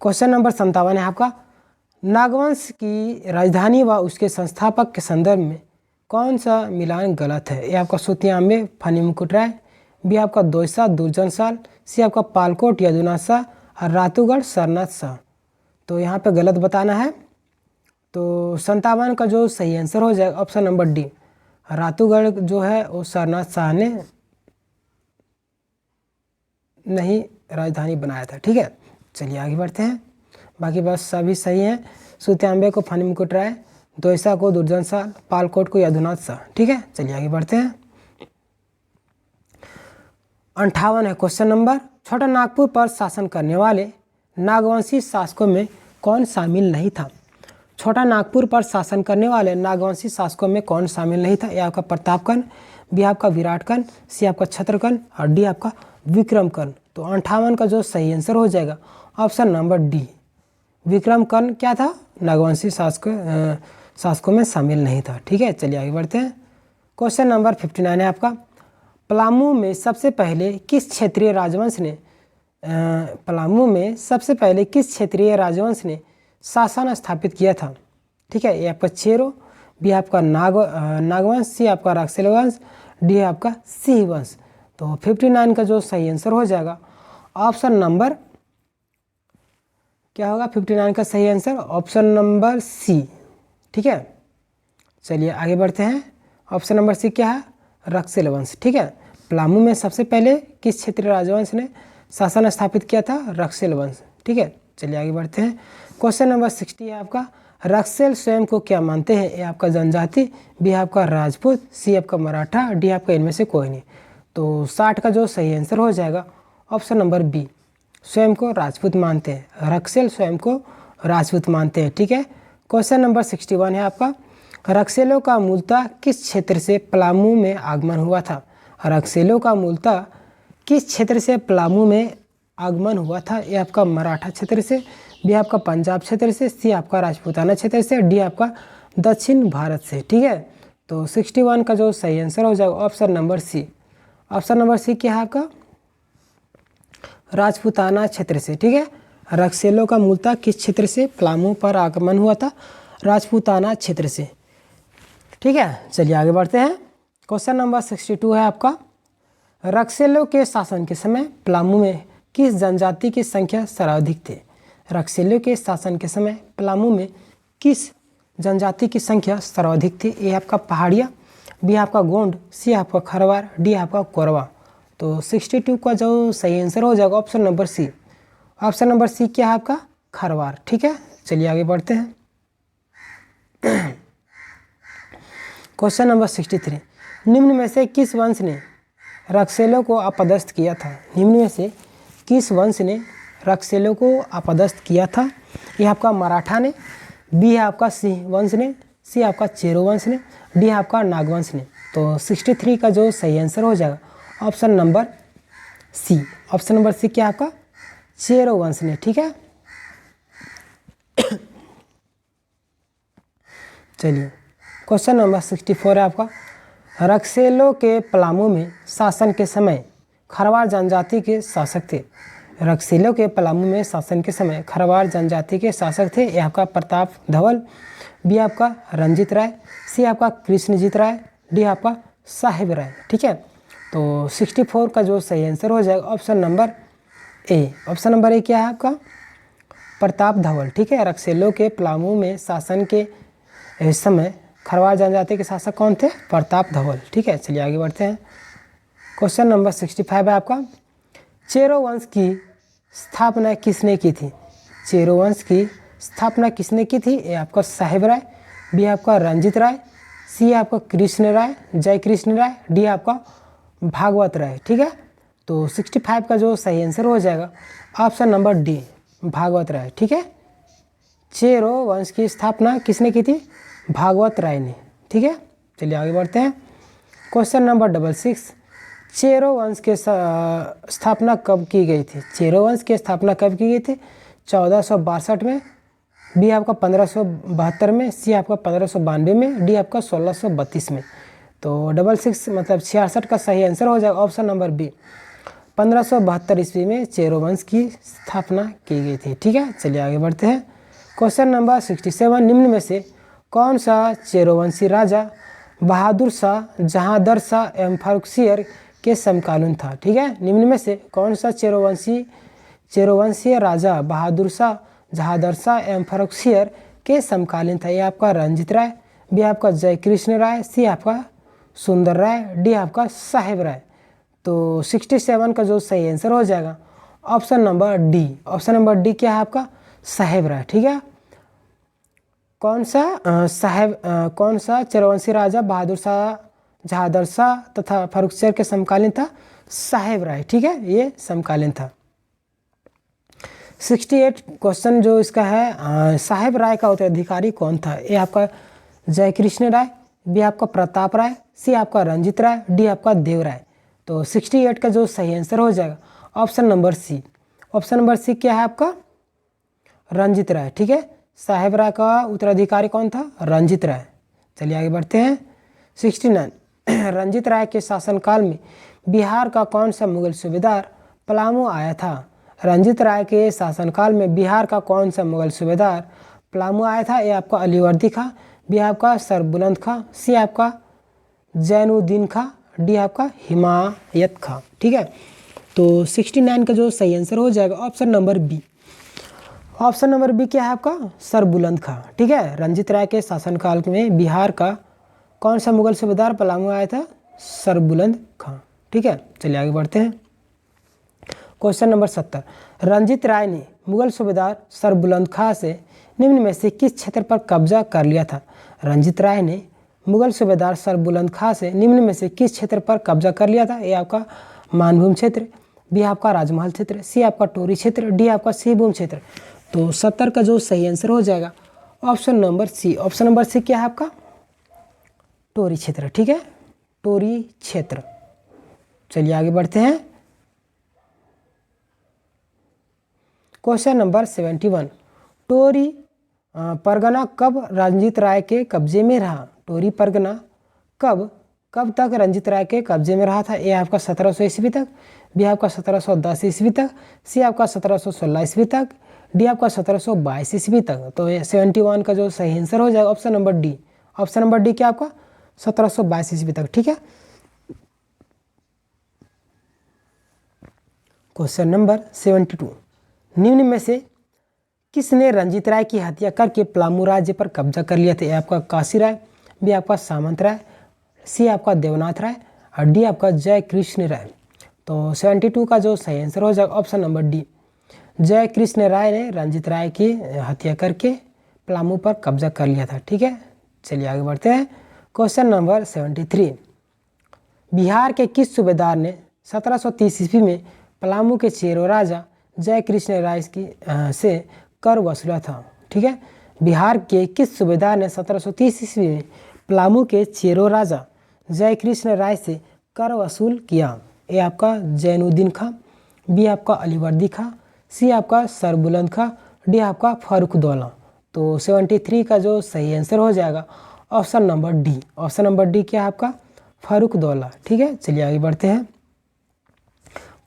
क्वेश्चन नंबर 57 है आपका। नागवंश की राजधानी व उसके संस्थापक के संदर्भ में कौन सा मिलान गलत है? ये आपका सुतियाम्बे फनी मुकुट राय, बी आपका दोईसा दुर्जन साल, सी आपका पालकोट यदुनाथ शाह और रातूगढ़ सरनाथ शाह। तो यहाँ पे गलत बताना है। तो 57 का जो सही आंसर हो जाएगा ऑप्शन नंबर डी, रातूगढ़ जो है वो सरनाथ शाह ने नहीं राजधानी बनाया था। ठीक है। चलिए आगे बढ़ते हैं। बाकी बस सभी सही हैं। सुतियाम्बे को फनी मुकुट राय, दोईसा को दुर्जन साल, पालकोट को यदुनाथ शाह। ठीक है। चलिए आगे बढ़ते हैं। 58 है क्वेश्चन नंबर। छोटा नागपुर पर शासन करने वाले नागवंशी शासकों में कौन शामिल नहीं था? छोटा नागपुर पर शासन करने वाले नागवंशी शासकों में कौन शामिल नहीं था? ए आपका प्रतापकर्ण, बी आपका विराटकर्ण, सी आपका छत्रकर्ण और डी आपका विक्रमकर्ण। तो 58 का जो सही आंसर हो जाएगा ऑप्शन नंबर डी, विक्रमकर्ण क्या था? नागवंशी शासकों में शामिल नहीं था। ठीक है। चलिए आगे बढ़ते हैं। क्वेश्चन नंबर 59 है आपका। पलामू में सबसे पहले किस क्षेत्रीय राजवंश ने शासन स्थापित किया था? ठीक है। ये आपका चेरो, बी आपका नागवंश, सी आपका राक्सेल वंश, डी आपका सिंह वंश। तो 59 का जो सही आंसर हो जाएगा ऑप्शन नंबर क्या होगा? 59 का सही आंसर ऑप्शन नंबर सी। ठीक है। चलिए आगे बढ़ते हैं। ऑप्शन नंबर सी क्या है? रक्सेल वंश। ठीक है। पलामू में सबसे पहले किस क्षेत्रीय राजवंश ने शासन स्थापित किया था? रक्सेल वंश। ठीक है। चलिए आगे बढ़ते हैं। क्वेश्चन नंबर 60 है आपका। रक्सेल स्वयं को क्या मानते हैं? ए आपका जनजाति, बी आपका राजपूत, सी आपका मराठा, डी आपका इनमें से कोई नहीं। तो 60 का जो सही आंसर हो जाएगा ऑप्शन नंबर बी, स्वयं को राजपूत मानते हैं। रक्सेल स्वयं को राजपूत मानते हैं। ठीक है। क्वेश्चन नंबर 61 है आपका। रक्सेलों का मूलतः किस क्षेत्र से पलामू में आगमन हुआ था? रक्सेलों का मूलतः किस क्षेत्र से पलामू में आगमन हुआ था? ये आपका मराठा क्षेत्र से, बी आपका पंजाब क्षेत्र से, सी आपका राजपूताना क्षेत्र से, डी आपका दक्षिण भारत से। ठीक है। तो 61 का जो सही आंसर हो जाएगा option number C. Option number C क्या है आपका? राजपूताना क्षेत्र से। ठीक है। रक्सेलों का मूलतः किस क्षेत्र से पलामू पर आगमन हुआ था? राजपूताना क्षेत्र से। ठीक है। चलिए आगे बढ़ते हैं। क्वेश्चन नंबर 62 है आपका। रक्सेलों के शासन के समय पलामू में किस जनजाति की संख्या सर्वाधिक थी? रक्सेलों के शासन के समय पलामू में किस जनजाति की संख्या सर्वाधिक थी? ए आपका पहाड़िया, बी आपका गोंड, सी आपका खरवार, डी आपका कोरवा। तो 62 का जो सही आंसर हो जाएगा option number C. Option number C क्या है आपका? खरवार। ठीक है, चलिए आगे बढ़ते हैं। क्वेश्चन नंबर 63, निम्न में से किस वंश ने रक्सेलों को अपदस्थ किया था? निम्न में से किस वंश ने रक्सेलों को अपदस्थ किया था? ये आपका मराठा ने, बी है आपका सिंह वंश ने, सी आपका चेरो वंश ने, डी आपका नागवंश ने। तो 63 का जो सही आंसर हो जाएगा option number C. Option number C क्या आपका? चेरो वंश ने। ठीक है, चलिए क्वेश्चन नंबर 64 है आपका, रक्सेलों के पलामू में शासन के समय खरवार जनजाति के शासक थे। रक्सेलों के पलामू में शासन के समय खरवार जनजाति के शासक थे। ये आपका प्रताप धवल, बी आपका रंजीत राय, सी आपका कृष्णजीत राय, डी आपका साहिब राय। ठीक है, तो 64 का जो सही आंसर हो जाएगा option number A. Option number A क्या है आपका? प्रताप धवल। ठीक है, रक्सेलों के पलामू में शासन के समय खरवार जनजाति के शासक कौन थे? प्रताप धवल। ठीक है, चलिए आगे बढ़ते हैं। क्वेश्चन नंबर 65 है आपका, चेरो वंश की स्थापना किसने की थी? चेरो वंश की स्थापना किसने की थी? ए आपका साहिब राय, बी आपका रंजीत राय, सी आपका कृष्ण राय, जय कृष्ण राय, डी आपका भागवत राय। ठीक है, तो 65 का जो सही आंसर हो जाएगा ऑप्शन नंबर डी, भागवत राय। ठीक है, चेरो वंश की स्थापना किसने की थी? भागवत राय ने। ठीक है, चलिए आगे बढ़ते हैं। क्वेश्चन नंबर 66, चेरो वंश के स्थापना कब की गई थी? चेरो वंश की स्थापना कब की गई थी? 1462 में, बी आपका 1572 में, सी आपका 1592 में, डी आपका 1632 में। तो 66 मतलब 66 का सही आंसर हो जाएगा ऑप्शन नंबर बी, 1572 ईस्वी में चेरो वंश की स्थापना की गई थी। ठीक है, चलिए आगे बढ़ते हैं। क्वेश्चन नंबर 67, निम्न में से कौन सा चेरोवंशी राजा बहादुर शाह, जहांदर शाह एवं फारुखसियर के समकालीन था? ठीक है, निम्न में से कौन सा चेरोवंशीय राजा बहादुर शाह, जहांदर शाह एवं फारुखसियर के समकालीन था? ये आपका रंजीत राय, बी आपका जय कृष्ण राय, सी आपका सुंदर राय, डी आपका साहिब राय। तो 67 का जो सही आंसर हो जाएगा option number D. Option number D क्या है आपका? साहिब राय। ठीक है, कौन सा चेरोवंशी राजा बहादुर शाह, जहांदर शाह तथा फारुखसियर के समकालीन था? साहिब राय। ठीक है, ये समकालीन था। 68 क्वेश्चन जो इसका है, साहिब राय का उत्तराधिकारी कौन था? ये आपका जय कृष्ण राय, बी आपका प्रताप राय, सी आपका रंजीत राय, डी आपका देव राय। तो 68 का जो सही आंसर हो जाएगा option number C. Option number C क्या है आपका? रंजीत राय। ठीक है, साहिब राय का उत्तराधिकारी कौन था? रंजीत राय। चलिए आगे बढ़ते हैं। 69 रंजीत राय के शासनकाल में बिहार का कौन सा मुगल सूबेदार पलामू आया था? रंजीत राय के शासनकाल में बिहार का कौन सा मुगल सूबेदार पलामू आया था? ये आपका अलीवर्दी खां, बी आपका सरबुलंद खां, सी आपका जैनुद्दीन खां, डी आपका हिमायत खां। ठीक है, तो 69 का जो सही आंसर हो जाएगा option number B. Option number B क्या है आपका? सरबुलंद खां। ठीक है, रंजीत राय के शासनकाल में बिहार का कौन सा मुगल सूबेदार पलामू आया था? सरबुलंद खां। ठीक है, चलिए आगे बढ़ते हैं। क्वेश्चन नंबर 70, रंजीत राय ने मुगल सूबेदार सरबुलंद खां से निम्न में से किस क्षेत्र पर कब्जा कर लिया था? रंजीत राय ने मुगल सूबेदार सरबुलंद खां से निम्न में से किस क्षेत्र पर कब्जा कर लिया था? ये आपका मानभूम क्षेत्र, बी आपका राजमहल क्षेत्र, सी आपका टोरी क्षेत्र, डी आपका सिंहभूम क्षेत्र। तो 70 का जो सही आंसर हो जाएगा option number C. Option number C क्या है आपका? टोरी क्षेत्र। ठीक है, टोरी क्षेत्र। चलिए आगे बढ़ते हैं। क्वेश्चन नंबर 71, टोरी परगना कब रंजीत राय के कब्जे में रहा? टोरी परगना कब तक रंजीत राय के कब्जे में रहा था? ए आपका 1700 ईस्वी तक, बी आपका 1710 ईस्वी तक, सी आपका 1716 ईस्वी तक, डी आपका 1722 ईस्वी तक। तो 71 का जो सही आंसर हो जाएगा option number D. Option number D क्या आपका? 1722 ईस्वी तक। ठीक है, क्वेश्चन नंबर 72, निम्न में से किसने रंजीत राय की हत्या करके पलामू राज्य पर कब्जा कर लिया था? ए आपका काशी राय, बी आपका सामंत राय, सी आपका देवनाथ राय और डी आपका जय कृष्ण राय। तो 72 का जो सही आंसर हो जाएगा ऑप्शन नंबर डी, जय कृष्ण राय ने रंजीत राय की हत्या करके पलामू पर कब्जा कर लिया था। ठीक है, चलिए आगे बढ़ते हैं। क्वेश्चन नंबर 73, बिहार के किस सूबेदार ने 1730 ईस्वी में पलामू के चेरो राजा जय कृष्ण राय की से कर वसूला था? ठीक है, बिहार के किस सूबेदार ने 1730 ईस्वी में पलामू के चेरो राजा जय कृष्ण राय से कर वसूल किया? ए आपका जैनुद्दीन खां, बी आपका अलीवर्दी खां, सी आपका सरबुलंद खां, डी आपका फारूकउद्दौला। तो 73 का जो सही आंसर हो जाएगा option number D. Option number D क्या है आपका? फारूकउद्दौला। ठीक है, चलिए आगे बढ़ते हैं।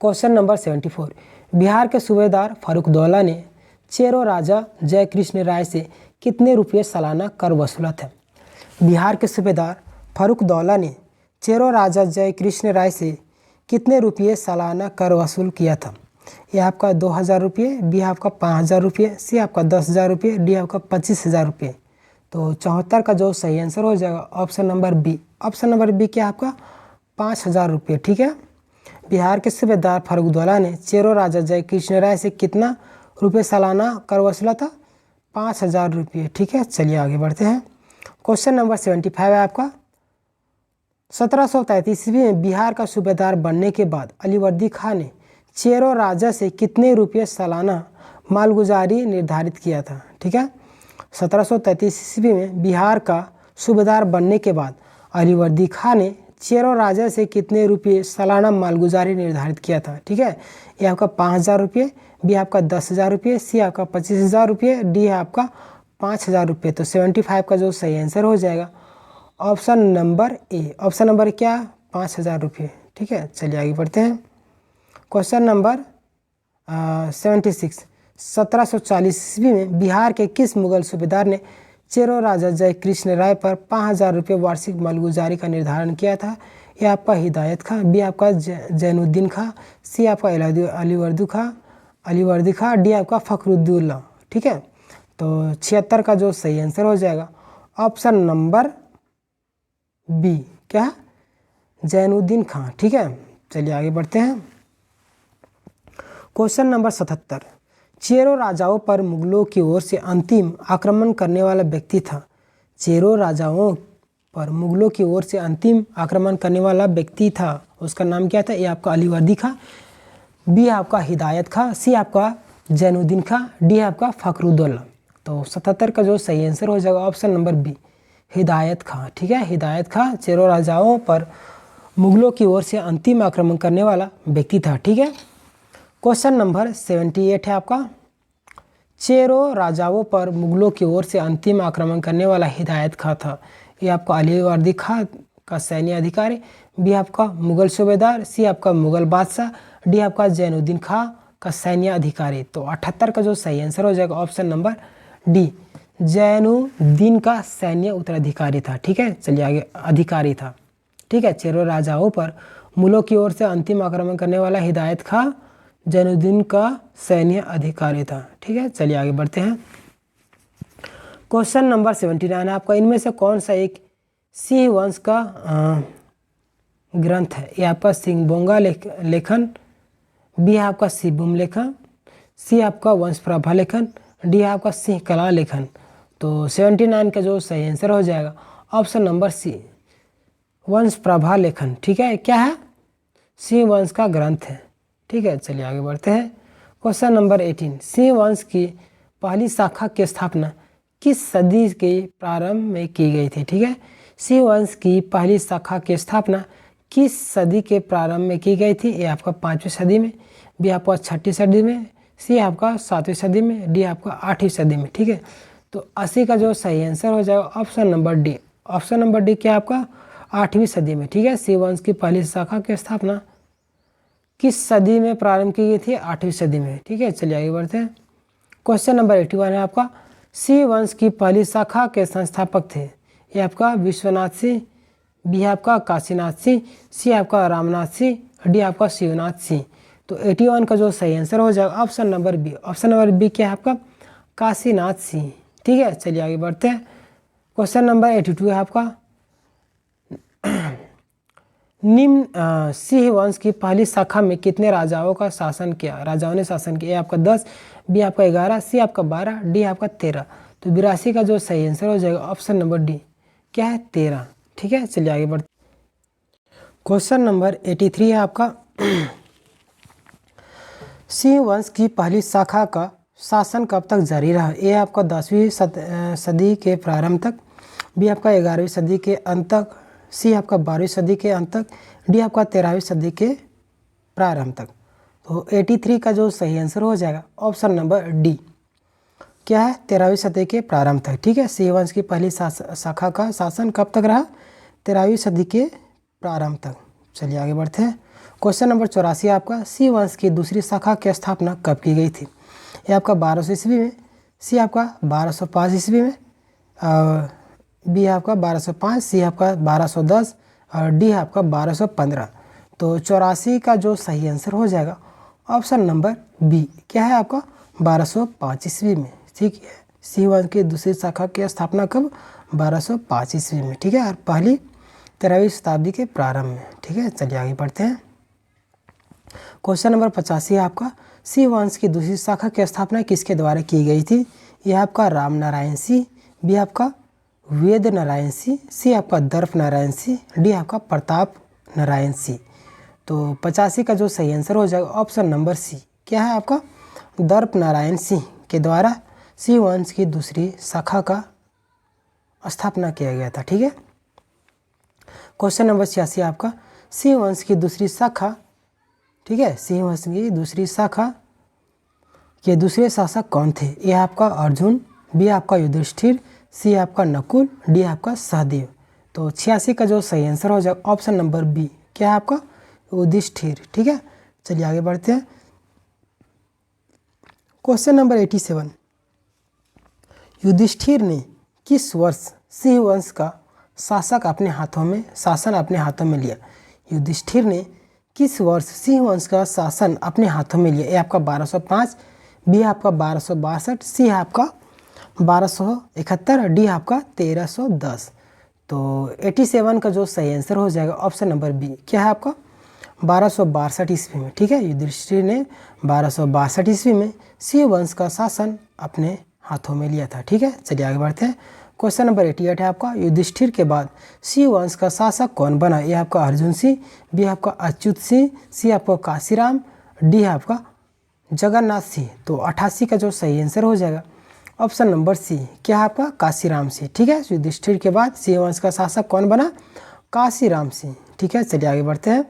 क्वेश्चन नंबर 74, बिहार के सूबेदार फारूकउद्दौला ने चेरो राजा जय कृष्ण राय से कितने रुपये सालाना कर वसूला था? बिहार के सूबेदार फारूकउद्दौला ने चेरो राजा जय कृष्ण राय से कितने रुपये सालाना कर वसूल किया था? ये आपका 2000 रुपये, बी आपका 5000 रुपये, सी आपका 10,000 रुपये, डी आपका 25,000 रुपये। तो 74 का जो सही आंसर हो जाएगा option number B. Option number B क्या आपका? 5000 रुपये। ठीक है, बिहार के सूबेदार फारूकउद्दौला ने चेरो राजा जय कृष्ण राय से कितना रुपये सालाना कर वसूला था? 5000 रुपये। ठीक है, चलिए आगे बढ़ते हैं। क्वेश्चन नंबर 75 है आपका, 1733 ईस्वी में बिहार का सूबेदार बनने के बाद अलीवर्दी खां ने चेरो राजा से कितने रुपये सालाना मालगुजारी निर्धारित किया था? ठीक है, 1733 ईस्वी में बिहार का सूबेदार बनने के बाद अलीवर्दी खां ने चेरो राजा से कितने रुपये सालाना मालगुजारी निर्धारित किया था? ठीक है, ये आपका 5000 रुपये, बी आपका 10,000 रुपये, सी आपका 25,000 रुपये, डी है आपका 5000 रुपये। तो 75 का जो सही आंसर हो जाएगा option number A. Option number क्या? 5000 रुपये। ठीक है, चलिए आगे बढ़ते हैं। क्वेश्चन नंबर 76, 1740 ईस्वी में बिहार के किस मुगल सूबेदार ने चेरो राजा जय कृष्ण राय पर 5000 रुपये वार्षिक मालगुजारी का निर्धारण किया था? यह आपका हिदायत खां, बी आपका जैनुद्दीन खां, सी आपका अलीवर्दी खां, डी आपका फखरुद्दौला। ठीक है, तो 76 का जो सही आंसर हो जाएगा ऑप्शन नंबर बी, क्या? जैनुद्दीन खां। ठीक है, चलिए आगे बढ़ते हैं। क्वेश्चन नंबर 77, चेरो राजाओं पर मुगलों की ओर से अंतिम आक्रमण करने वाला व्यक्ति था? चेरो राजाओं पर मुगलों की ओर से अंतिम आक्रमण करने वाला व्यक्ति था, उसका नाम क्या था? ये आपका अलीवर्दी खां, बी आपका हिदायत खां, सी आपका जैनुद्दीन खां, डी आपका फखरुद्दौला। तो 77 का जो सही आंसर हो जाएगा ऑप्शन नंबर बी, हिदायत खां। ठीक है, हिदायत खां चेरो राजाओं पर मुगलों की ओर से अंतिम आक्रमण करने वाला व्यक्ति था। ठीक है, क्वेश्चन नंबर 78 है आपका, चेरो राजाओं पर मुगलों की ओर से अंतिम आक्रमण करने वाला हिदायत खां था। ये आपका अलीवर्दी खां का सैन्य अधिकारी, बी आपका मुगल सूबेदार, सी आपका मुगल बादशाह, डी आपका जैनुद्दीन खां का सैन्य अधिकारी। तो 78 का जो सही आंसर हो जाएगा ऑप्शन नंबर डी, जैनुद्दीन का सैन्य उत्तराधिकारी था। ठीक है, चलिए आगे, अधिकारी था। ठीक है, चेरो राजाओं पर मुगलों की ओर से अंतिम आक्रमण करने वाला हिदायत खां जैनुद्दीन का सैन्य अधिकारी था। ठीक है, चलिए आगे बढ़ते हैं। क्वेश्चन नंबर 79 है आपका, इनमें से कौन सा एक सिंह वंश का ग्रंथ है? ये आपका सिंहबोंगा लेखन, बी आपका सिबुम लेखन, सी आपका वंशप्रभा लेखन, डी आपका सिंह कला लेखन। तो 79 का जो सही आंसर हो जाएगा ऑप्शन नंबर सी, वंशप्रभा लेखन। ठीक है, क्या है? सिंह वंश का ग्रंथ है। ठीक है, चलिए आगे बढ़ते हैं। क्वेश्चन नंबर 18, सिंह वंश की पहली शाखा की स्थापना किस सदी के प्रारंभ में की गई थी? ठीक है, सिंह वंश की पहली शाखा की स्थापना किस सदी के प्रारंभ में की गई थी? ये आपका 5वीं सदी में, बी आपका 6वीं सदी में, सी आपका 7वीं सदी में, डी आपका 8वीं सदी में। ठीक है, तो 80 का जो सही आंसर हो जाएगा option number D. Option number D क्या आपका? 8वीं सदी में। ठीक है, सिंह वंश की पहली शाखा की स्थापना किस सदी में प्रारंभ की गई थी? 8वीं सदी में। ठीक है, चलिए आगे बढ़ते हैं। क्वेश्चन नंबर 81 है आपका, सिंह वंश की पहली शाखा के संस्थापक थे? ये आपका विश्वनाथ सिंह, बी आपका काशीनाथ सिंह, सी आपका रामनाथ सिंह, डी आपका शिवनाथ सिंह। तो 81 का जो सही आंसर हो जाएगा option number B. Option number B क्या है आपका? काशीनाथ सिंह। ठीक है, चलिए आगे बढ़ते हैं। क्वेश्चन नंबर 82 है आपका, निम्न सिंह वंश की पहली शाखा में कितने राजाओं का शासन किया, राजाओं ने शासन किया? ए आपका 10, बी आपका 11, सी आपका 12, डी आपका 13। तो 82 का जो सही आंसर हो जाएगा ऑप्शन नंबर डी, क्या है? 13। ठीक है, चलिए आगे बढ़ते। क्वेश्चन नंबर 83 है आपका, सिंह वंश की पहली शाखा का शासन कब तक जारी रहा? ए आपका 10वीं सदी के प्रारंभ तक, बी आपका 11वीं सदी के अंत तक, सी आपका 12वीं सदी के अंत तक, डी आपका 13वीं सदी के प्रारंभ तक। तो 83 का जो सही आंसर हो जाएगा ऑप्शन नंबर डी, क्या है? 13वीं सदी के प्रारंभ तक। ठीक है, सिंह वंश की पहली शाखा का शासन कब तक रहा? 13वीं सदी के प्रारंभ तक। चलिए आगे बढ़ते हैं। क्वेश्चन नंबर 84 आपका, सिंह वंश की दूसरी शाखा की स्थापना कब की गई थी? ये आपका 1200 ईस्वी में, सी आपका 1205 ईस्वी में, बी आपका 1205, सी आपका 1210 और डी आपका 1215। तो 84 का जो सही आंसर हो जाएगा ऑप्शन नंबर बी, क्या है? आपका 1205 ईस्वी में। ठीक है, सिंह वंश की दूसरी शाखा की स्थापना कब? 1205 ईस्वी में। ठीक है, और पहली 13वीं शताब्दी के प्रारंभ में। ठीक है, चलिए आगे बढ़ते हैं। क्वेश्चन नंबर 85 है आपका, सिंह वंश की दूसरी शाखा की स्थापना किसके द्वारा की गई थी? यह आपका राम नारायण सिंह, बी आपका वेद नारायण सिंह, सी आपका दर्प नारायण सिंह, डी आपका प्रताप नारायण सिंह। तो 85 का जो सही आंसर हो जाएगा ऑप्शन नंबर सी, क्या है? आपका दर्प नारायण सिंह के द्वारा सिंह वंश की दूसरी शाखा का स्थापना किया गया था। ठीक है, क्वेश्चन नंबर 86 आपका, सिंह वंश की दूसरी शाखा, ठीक है, सिंह वंश की दूसरी शाखा के दूसरे शासक कौन थे? ए आपका अर्जुन, बी आपका युधिष्ठिर, सी आपका नकुल, डी आपका सहदेव। तो 86 का जो सही आंसर हो जाएगा ऑप्शन नंबर बी, क्या है? आपका युधिष्ठिर। ठीक है, चलिए आगे बढ़ते हैं। क्वेश्चन नंबर 87, युधिष्ठिर ने किस वर्ष सिंह वंश का शासन अपने हाथों में लिया? युधिष्ठिर ने किस वर्ष सिंह वंश का शासन अपने हाथों में लिया? ए आपका 1205, बी आपका 1262, सी आपका 1271, डी आपका 1310। तो 87 का जो सही आंसर हो जाएगा ऑप्शन नंबर बी, क्या है? आपका 1262 ईस्वी में। ठीक है, युधिष्ठिर ने 1262 ईस्वी में सिंह वंश का शासन अपने हाथों में लिया था। ठीक है, चलिए आगे बढ़ते हैं। क्वेश्चन नंबर 88 है आपका, युधिष्ठिर के बाद सिंह वंश का शासक कौन बना? ये आपका अर्जुन सिंह, बी आपका अच्युत सिंह, सी आपका काशीराम, डी आपका जगन्नाथ सिंह। तो 88 का जो सही आंसर हो जाएगा ऑप्शन नंबर सी, क्या है? आपका काशीराम सिंह। ठीक है, युधिष्ठिर के बाद सिंह वंश का शासक कौन बना? काशीराम सिंह। ठीक है, चलिए आगे बढ़ते हैं।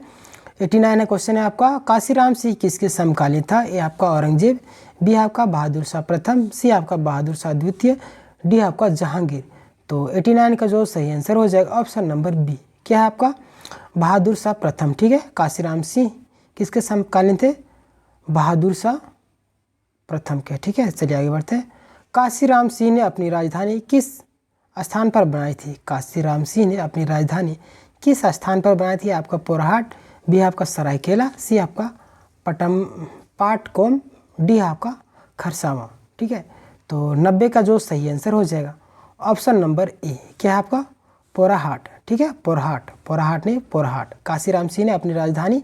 89 है क्वेश्चन है आपका, काशीराम सिंह किसके समकालीन था? ए आपका औरंगजेब, बी आपका बहादुर शाह प्रथम, सी आपका बहादुर शाह द्वितीय, डी आपका जहांगीर। तो 89 का जो सही आंसर हो जाएगा ऑप्शन नंबर बी, क्या है? आपका बहादुर शाह प्रथम। ठीक है, काशीराम सिंह किसके समकालीन थे? बहादुर शाह प्रथम के। ठीक है, चलिए आगे बढ़ते हैं। काशीराम सिंह ने अपनी राजधानी किस स्थान पर बनाई थी? काशीराम सिंह ने अपनी राजधानी किस स्थान पर बनाई थी? आपका पोरहाट, बी आपका सरायकेला, सी आपका पाटकोम, डी आपका खरसावां। ठीक है, तो 90 का जो सही आंसर हो जाएगा ऑप्शन नंबर ए, क्या है? आपका पोराहाट। ठीक है, पोराहाट नहीं पोरहाट। काशीराम सिंह ने अपनी राजधानी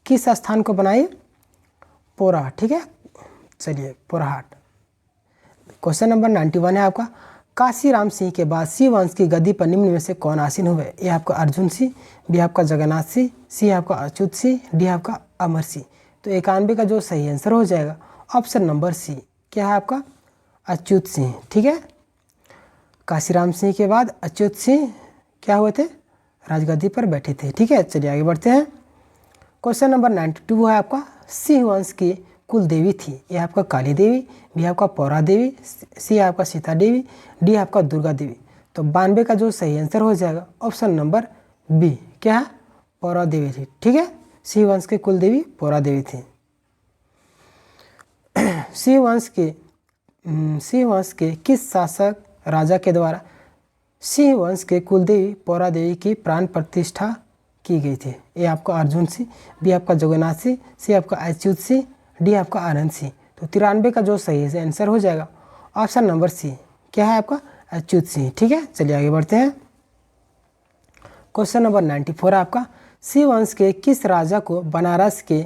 किस स्थान को बनाई? पोरा। ठीक है, चलिए पोरहाट। क्वेश्चन नंबर 91 है आपका, काशीराम सिंह के बाद सिंह वंश की गद्दी पर निम्न में से कौन आसीन हुए? ए आपका अर्जुन सिंह, बी आपका जगन्नाथ सिंह, सी आपका अच्युत सिंह, डी आपका अमर सिंह। तो 91 का जो सही आंसर हो जाएगा ऑप्शन नंबर सी, क्या है? आपका अच्युत सिंह। ठीक है, काशीराम सिंह के बाद अच्युत सिंह क्या हुए थे? राजगद्दी पर बैठे थे। ठीक है, चलिए आगे बढ़ते हैं। क्वेश्चन नंबर 92 है आपका, सिंह वंश की कुल देवी थी? ये आपका काली देवी, बी आपका पौरा देवी, सी आपका सीता देवी, डी आपका दुर्गा देवी। तो 92 का जो सही आंसर हो जाएगा ऑप्शन नंबर बी, क्या है? पौरा देवी थी। ठीक है, सिंह वंश की कुल देवी पौरा देवी थी। सिंह वंश के किस शासक राजा के द्वारा सिंह वंश के कुलदेवी पौरा देवी की प्राण प्रतिष्ठा की गई थी? ए आपका अर्जुन सिंह, बी आपका जगन्नाथ सिंह, सी आपका अच्युत सिंह, डी आपका आनंद सिंह। तो 93 का जो सही आंसर हो जाएगा ऑप्शन नंबर सी क्या है आपका अच्युत सिंह। ठीक है, चलिए आगे बढ़ते हैं। क्वेश्चन नंबर 94 आपका, सी वंश के किस राजा को बनारस के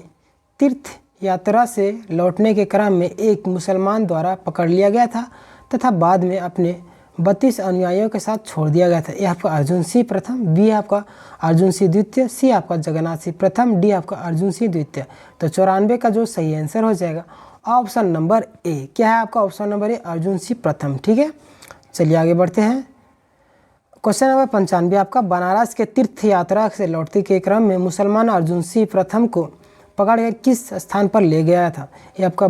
तीर्थ यात्रा से लौटने के क्रम में एक मुसलमान द्वारा पकड़ लिया गया था तथा बाद में अपने 32 अनुयायियों के साथ छोड़ दिया गया था? ये आपका अर्जुन सिंह प्रथम, बी आपका अर्जुन सिंह द्वितीय, सी आपका जगन्नाथ सिंह प्रथम, डी आपका अर्जुन सिंह द्वितीय। तो 94 का जो सही आंसर हो जाएगा ऑप्शन नंबर ए। क्या है आपका option number A Arjun Singh प्रथम। ठीक है, चलिए आगे बढ़ते हैं। क्वेश्चन नंबर 95 आपका, बनारस के तीर्थ यात्रा से लौटते के क्रम में मुसलमान अर्जुन सिंह प्रथम को पकड़कर किस स्थान पर ले गया था? ये आपका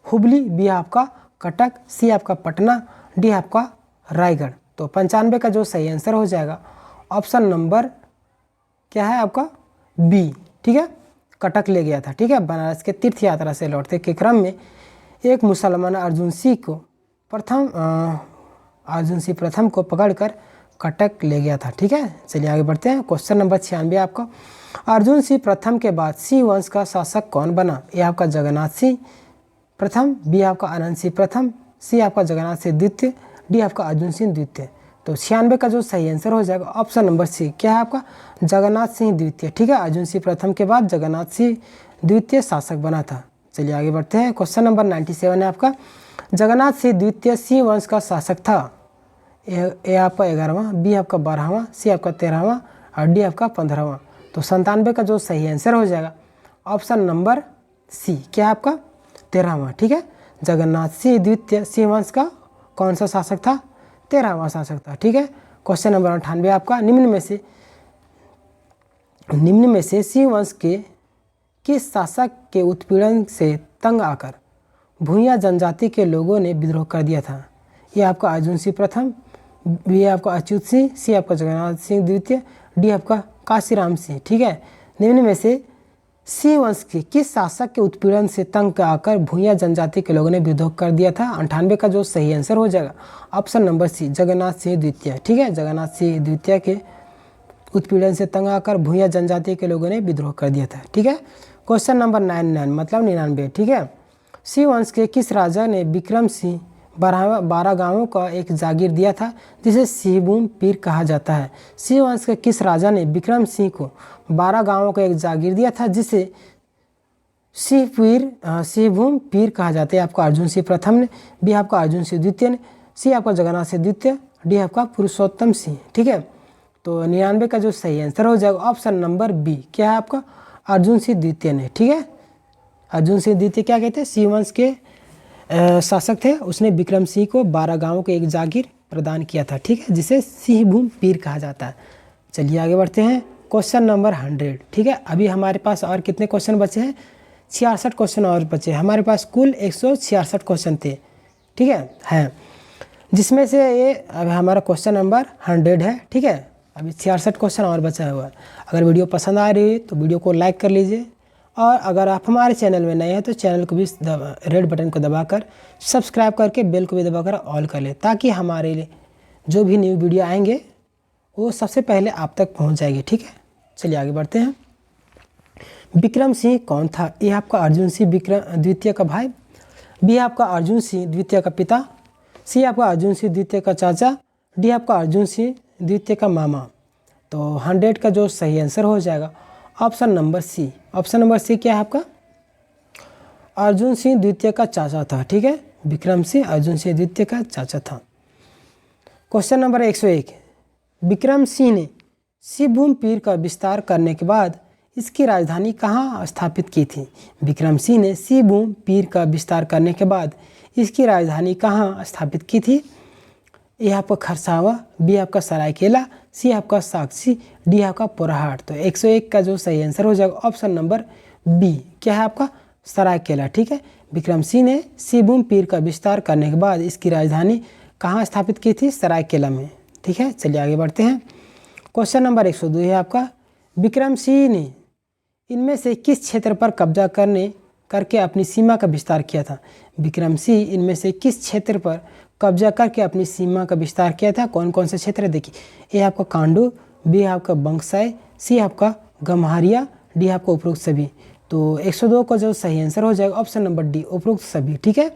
हुबली, बी आपका कटक, सी आपका पटना, डी आपका रायगढ़। तो 95 का जो सही आंसर हो जाएगा ऑप्शन नंबर क्या है आपका बी। ठीक है, कटक ले गया था। ठीक है, बनारस के तीर्थ यात्रा से लौटते के क्रम में एक मुसलमान अर्जुन सिंह प्रथम को पकड़कर कटक ले गया था। ठीक है, चलिए आगे बढ़ते हैं। क्वेश्चन नंबर 96 आपका, अर्जुन सिंह प्रथम के बाद सिंह वंश का शासक कौन बना? ये आपका जगन्नाथ सिंह प्रथम, बी आपका आनंद सिंह प्रथम, सी आपका जगन्नाथ सिंह द्वितीय, डी आपका अर्जुन सिंह द्वितीय। तो 96 का जो सही आंसर हो जाएगा ऑप्शन नंबर सी क्या है आपका जगन्नाथ सिंह द्वितीय। ठीक है, अर्जुन सिंह प्रथम के बाद जगन्नाथ सिंह द्वितीय शासक बना था। चलिए आगे बढ़ते हैं। क्वेश्चन नंबर 97 है आपका, जगन्नाथ सिंह द्वितीय सिंह वंश का शासक था? ए आपका 11वां, बी आपका 12वां, सी आपका 13वां और डी आपका 15वां। तो 97 का जो सही आंसर हो जाएगा ऑप्शन नंबर सी क्या है आपका 13वां। ठीक है, जगन्नाथ सिंह द्वितीय सिंह वंश का कौन सा शासक था? 13वां शासक था। ठीक है, क्वेश्चन नंबर 98 आपका, निम्न में से सिंह वंश के किस शासक के उत्पीड़न से तंग आकर भूंइया जनजाति के लोगों ने विद्रोह कर दिया था? ये आपका अर्जुन सिंह प्रथम, बी आपका अच्युत सिंह, सी आपका जगन्नाथ सिंह द्वितीय, डी आपका काशीराम सिंह। ठीक है, निम्न में से सिंह वंश के किस शासक के उत्पीड़न से तंग आकर भूंइया जनजाति के लोगों ने विद्रोह कर दिया था? 98 का जो सही आंसर हो जाएगा option number C Jagannath Singh द्वितीय। ठीक है, जगन्नाथ सिंह द्वितीय के उत्पीड़न से तंग आकर भूंइया जनजाति के लोगों ने विद्रोह कर दिया था। ठीक है, क्वेश्चन नंबर 99 मतलब 99। ठीक है, सिंह वंश के किस राजा ने विक्रम सिंह 12 गांवों का एक जागीर दिया था जिसे सिंहभूम पीर कहा जाता है? सिंह वंश के किस राजा ने विक्रम सिंह को 12 गांवों का एक जागीर दिया था जिसे सिंहभूम पीर कहा जाता है? आपका अर्जुन सिंह प्रथम ने, बी आपका अर्जुन सिंह द्वितीय ने, सी आपका जगन्नाथ सिंह द्वितीय, डी आपका पुरुषोत्तम सिंह। ठीक है, तो 99 का जो सही आंसर हो जाएगा ऑप्शन नंबर बी क्या है आपका अर्जुन सिंह द्वितीय ने। ठीक है, अर्जुन सिंह द्वितीय क्या कहते हैं सिंह वंश के शासक थे। उसने विक्रम सिंह को 12 गांवों के एक जागीर प्रदान किया था। ठीक है, जिसे सिंहभूम पीर कहा जाता है। चलिए आगे बढ़ते हैं। Question number 100। ठीक है, अभी हमारे पास और कितने क्वेश्चन बचे हैं? 66 क्वेश्चन और बचे। हमारे पास कुल 166 क्वेश्चन थे। ठीक है जिसमें से ये अभी हमारा क्वेश्चन नंबर 100 है। ठीक है, अभी 66 क्वेश्चन और बचा हुआ है। अगर वीडियो पसंद आ रही है तो वीडियो को लाइक कर लीजिए, और अगर आप हमारे चैनल में नए हैं तो चैनल को भी रेड बटन को दबाकर सब्सक्राइब करके बेल को भी दबाकर ऑल कर ले, ताकि हमारे लिए जो भी न्यू वीडियो आएंगे वो सबसे पहले आप तक पहुंच जाएगी। ठीक है, चलिए आगे बढ़ते हैं। विक्रम सिंह कौन था? ये आपका अर्जुन सिंह द्वितीय का भाई, बी आपका अर्जुन सिंह द्वितीय का पिता, सी आपका अर्जुन सिंह द्वितीय का चाचा, डी आपका अर्जुन सिंह द्वितीय का मामा। तो 100 का जो सही आंसर हो जाएगा option number C. Option number C क्या है आपका अर्जुन सिंह द्वितीय का चाचा था। ठीक है, विक्रम सिंह अर्जुन सिंह द्वितीय का चाचा था। क्वेश्चन नंबर 101, विक्रम सिंह ने सिंहभूम पीर का विस्तार करने के बाद इसकी राजधानी कहाँ स्थापित की थी? विक्रम सिंह ने सिंहभूम पीर का विस्तार करने के बाद इसकी राजधानी कहाँ स्थापित की थी? ए आपका खरसावा, बी आपका सरायकेला, सी आपका साक्षी, डी आपका पोराहाट। तो 101 का जो सही आंसर हो जाएगा ऑप्शन नंबर बी क्या है आपका सरायकेला। ठीक है, विक्रम सिंह ने सिंहभूम पीर का विस्तार करने के बाद इसकी राजधानी कहाँ स्थापित की थी? सरायकेला में। ठीक है, चलिए आगे बढ़ते हैं। क्वेश्चन नंबर 102 है आपका, विक्रम सिंह ने इनमें से किस क्षेत्र पर कब्जा करके अपनी सीमा का विस्तार किया था? विक्रम सिंह इनमें से किस क्षेत्र पर कब्जा करके अपनी सीमा का विस्तार किया था? कौन कौन से क्षेत्र देखिए, ए आपका कांडू, बी आपका बंगसाई, सी आपका गम्हारिया, डी आपका उपरोक्त सभी। तो 102 का जो सही आंसर हो जाएगा ऑप्शन नंबर डी उपरोक्त सभी। ठीक है,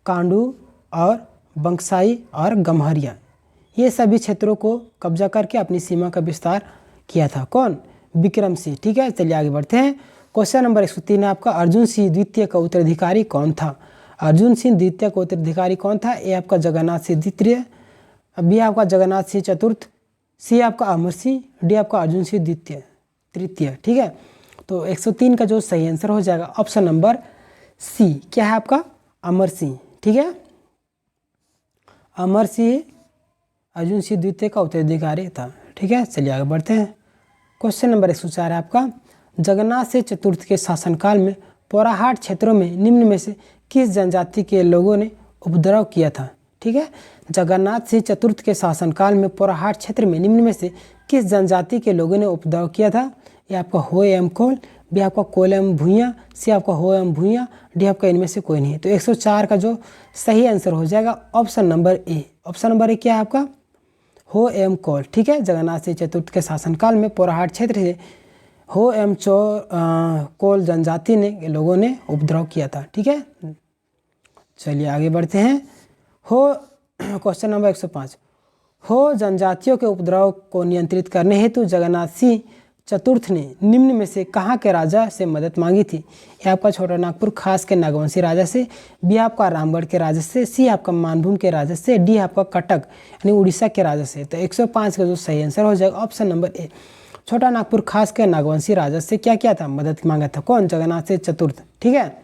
कांडू और बंकसाई और गम्हरिया, ये सभी क्षेत्रों को कब्जा करके अपनी सीमा का विस्तार किया था। कौन? विक्रम सिंह। ठीक है, चलिए आगे बढ़ते हैं। क्वेश्चन नंबर 103 आपका, अर्जुन सिंह द्वितीय का उत्तराधिकारी कौन था? अर्जुन सिंह द्वितीय का उत्तराधिकारी कौन था? ए आपका जगन्नाथ सिंह द्वितीय, बी आपका जगन्नाथ सिंह चतुर्थ, सी आपका अमर सिंह, डी आपका अर्जुन सिंह द्वितीय तृतीय। ठीक है, तो 103 का जो सही आंसर हो जाएगा ऑप्शन नंबर सी, क्या है आपका? अमर सिंह। ठीक है, अमर सिंह अर्जुन सिंह द्वितीय का उत्तराधिकारी था। ठीक है, चलिए आगे बढ़ते हैं। क्वेश्चन नंबर 104 है आपका, जगन्नाथ सिंह चतुर्थ के शासनकाल में पोराहाट क्षेत्रों में निम्न में से किस जनजाति के लोगों ने उपद्रव किया था? ठीक है, जगन्नाथ सिंह चतुर्थ के शासनकाल में पोराहाट क्षेत्र में निम्न में से किस जनजाति के लोगों ने उपद्रव किया था? ये आपका हो एवं कोल, बी आपका कोल एवं भूइयाँ, सी आपका हो एवं भूइयाँ, डी आपका इनमें से कोई नहीं है। तो 104 का जो सही आंसर हो जाएगा option number A. Option number A क्या है आपका? हो एवं कोल। ठीक है, जगन्नाथ सिंह चतुर्थ के शासनकाल में पोराहाट क्षेत्र से हो एवं कोल जनजाति ने लोगों ने उपद्रव किया था। ठीक है, चलिए आगे बढ़ते हैं। हो क्वेश्चन नंबर 105, हो जनजातियों के उपद्रव को नियंत्रित करने हेतु जगन्नाथ सिंह चतुर्थ ने निम्न में से कहाँ के राजा से मदद मांगी थी? ये आपका छोटा नागपुर खास के नागवंशी राजा से, बी आपका रामगढ़ के राजा से, सी आपका मानभूम के राजा से, डी आपका कटक यानी उड़ीसा के राजा से। तो 105 का जो सही आंसर हो जाएगा ऑप्शन नंबर ए, छोटा नागपुर खास के नागवंशी राजा से क्या किया था? मदद मांगा था। कौन? जगन्नाथ सिंह चतुर्थ। ठीक है,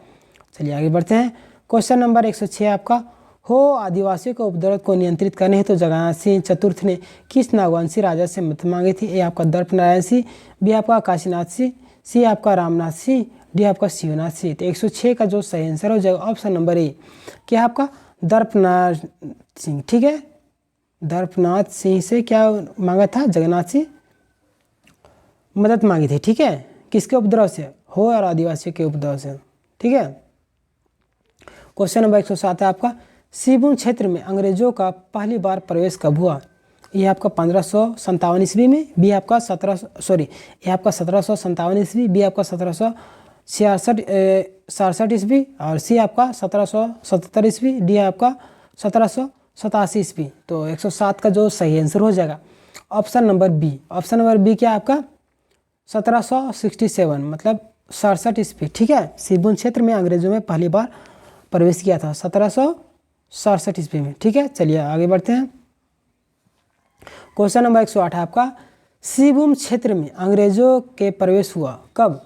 चलिए आगे बढ़ते हैं। क्वेश्चन नंबर 106 आपका, हो आदिवासियों के उपद्रव को नियंत्रित करने हेतु जगन्नाथ सिंह चतुर्थ ने किस नागवंशी राजा से मदद मांगी थी? ए आपका दर्प नारायण सिंह, बी आपका काशीनाथ सिंह, सी आपका रामनाथ सिंह, डी आपका शिवनाथ सिंह। तो 106 का जो सही आंसर हो जाएगा ऑप्शन नंबर ए, क्या आपका? दर्पनाथ सिंह। ठीक है, दर्पनाथ सिंह से क्या मांगा था? जगन्नाथ सिंह मदद मांगी थी। ठीक है, किसके उपद्रव से? हो और आदिवासियों के उपद्रव से। ठीक है, क्वेश्चन नंबर 107 है आपका, सिबुन क्षेत्र में अंग्रेजों का पहली बार प्रवेश कब हुआ? ये आपका 1557 ईस्वी में, बी आपका 1757 ईस्वी, बी आपका 1766 ईस्वी और सी आपका 1777 ईस्वी, डी आपका 1787 ईस्वी। तो 107 का जो सही आंसर हो जाएगा option number B. Option number B क्या आपका? 1767 मतलब 67 ईस्वी। ठीक है, सिबुन क्षेत्र में अंग्रेजों में पहली बार प्रवेश किया था 1767 ईस्वी में। ठीक है, चलिए आगे बढ़ते हैं। क्वेश्चन नंबर 108 है आपका, सिबुम क्षेत्र में अंग्रेजों के प्रवेश हुआ कब?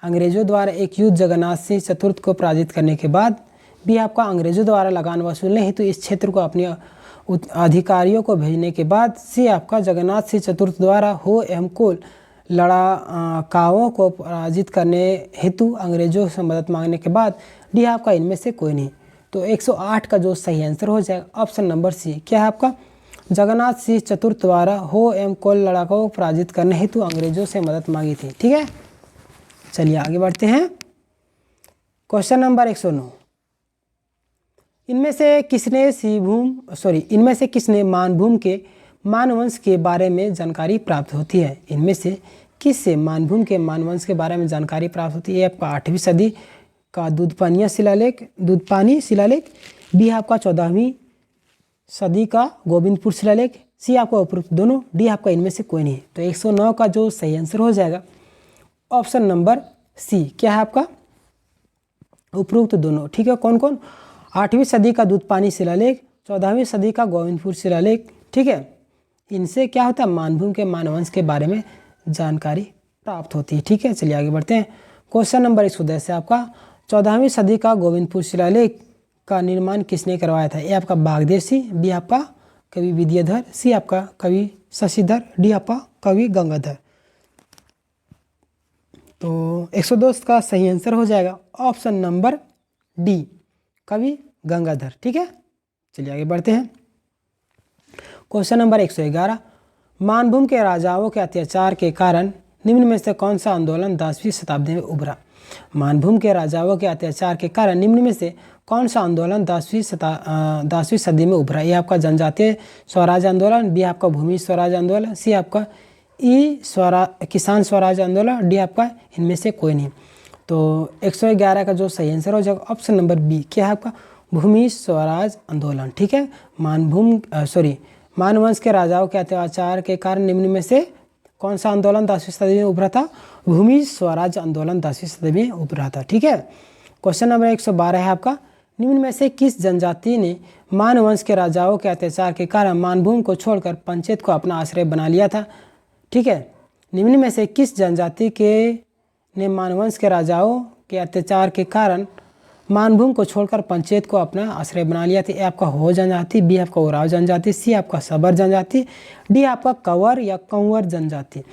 अंग्रेजों द्वारा एक युद्ध जगन्नाथ सिंह चतुर्थ को पराजित करने के बाद, भी आपका अंग्रेजों द्वारा लगान वसूलने हेतु इस क्षेत्र को अपने अधिकारियों को भेजने के बाद, सी आपका जगन्नाथ सिंह चतुर्थ द्वारा हो एवं कोल लड़ाकाओं को पराजित करने हेतु अंग्रेजों से मदद मांगने के बाद, डी आपका इनमें से कोई नहीं। तो 108 का जो सही आंसर हो जाएगा ऑप्शन नंबर सी, क्या है आपका? जगन्नाथ सिंह चतुर्थ द्वारा हो एवं कोल लड़ाकों को पराजित करने हेतु अंग्रेजों से मदद मांगी थी। ठीक है, चलिए आगे बढ़ते हैं। क्वेश्चन नंबर 109, इनमें से किसने मानभूम के मानवंश के बारे में जानकारी प्राप्त होती है? इनमें से किससे मानभूम के मानवंश के बारे में जानकारी प्राप्त होती है? आपका 8वीं सदी का दूधपानी शिलालेख, बी आपका 14वीं सदी का गोविंदपुर शिलालेख, सी आपका उपरोक्त दोनों, डी आपका इनमें से कोई नहीं। तो 109 का जो सही आंसर हो जाएगा ऑप्शन नंबर सी, क्या है आपका? उपरोक्त दोनों। ठीक है, कौन कौन? 8वीं सदी का दूधपानी शिलालेख, 14वीं सदी का गोविंदपुर शिलालेख। ठीक है, इनसे क्या होता है? मानभूम के मानवंश के बारे में जानकारी प्राप्त होती है। ठीक है, चलिए आगे बढ़ते हैं। क्वेश्चन नंबर 110 है आपका, 14वीं सदी का गोविंदपुर शिलालेख का निर्माण किसने करवाया था? ए आपका बागदेव सिंह, बी आपका कवि विद्याधर, सी आपका कवि शशिधर, डी आपका कवि गंगाधर। तो 102 का सही आंसर हो जाएगा ऑप्शन नंबर डी, कवि गंगाधर। ठीक है, चलिए आगे बढ़ते हैं। क्वेश्चन नंबर 111, मानभूम के राजाओं के अत्याचार के कारण निम्न में से कौन सा आंदोलन 10वीं शताब्दी में उभरा? मानभूम के राजाओं के अत्याचार के कारण निम्न में से कौन सा आंदोलन 10वीं सदी में उभरा? ये आपका जनजातीय स्वराज आंदोलन, बी आपका भूमि स्वराज आंदोलन, सी आपका किसान स्वराज आंदोलन, डी आपका इनमें से कोई नहीं। तो 111 का जो सही आंसर हो जाएगा ऑप्शन नंबर बी, क्या है आपका? भूमि स्वराज आंदोलन। ठीक है, मानवंश के राजाओं के अत्याचार के कारण निम्न में से कौन सा आंदोलन 10वीं सदी में उभरा था? भूमि स्वराज आंदोलन 10वीं सदी में उभरा था। ठीक है, क्वेश्चन नंबर 112 है आपका, निम्न में से किस जनजाति ने मानवंश के राजाओं के अत्याचार के कारण मानभूमि को छोड़कर पंचायत को अपना आश्रय बना लिया था? ठीक है, निम्न में से किस जनजाति ने मानवंश के राजाओं के अत्याचार के कारण मानभूमि को छोड़कर पंचायत को अपना आश्रय बना लिया था? ए आपका हो जनजाति, बी आपका उराव जनजाति, सी आपका सबर जनजाति, डी आपका कंवर या कंवर जनजाति।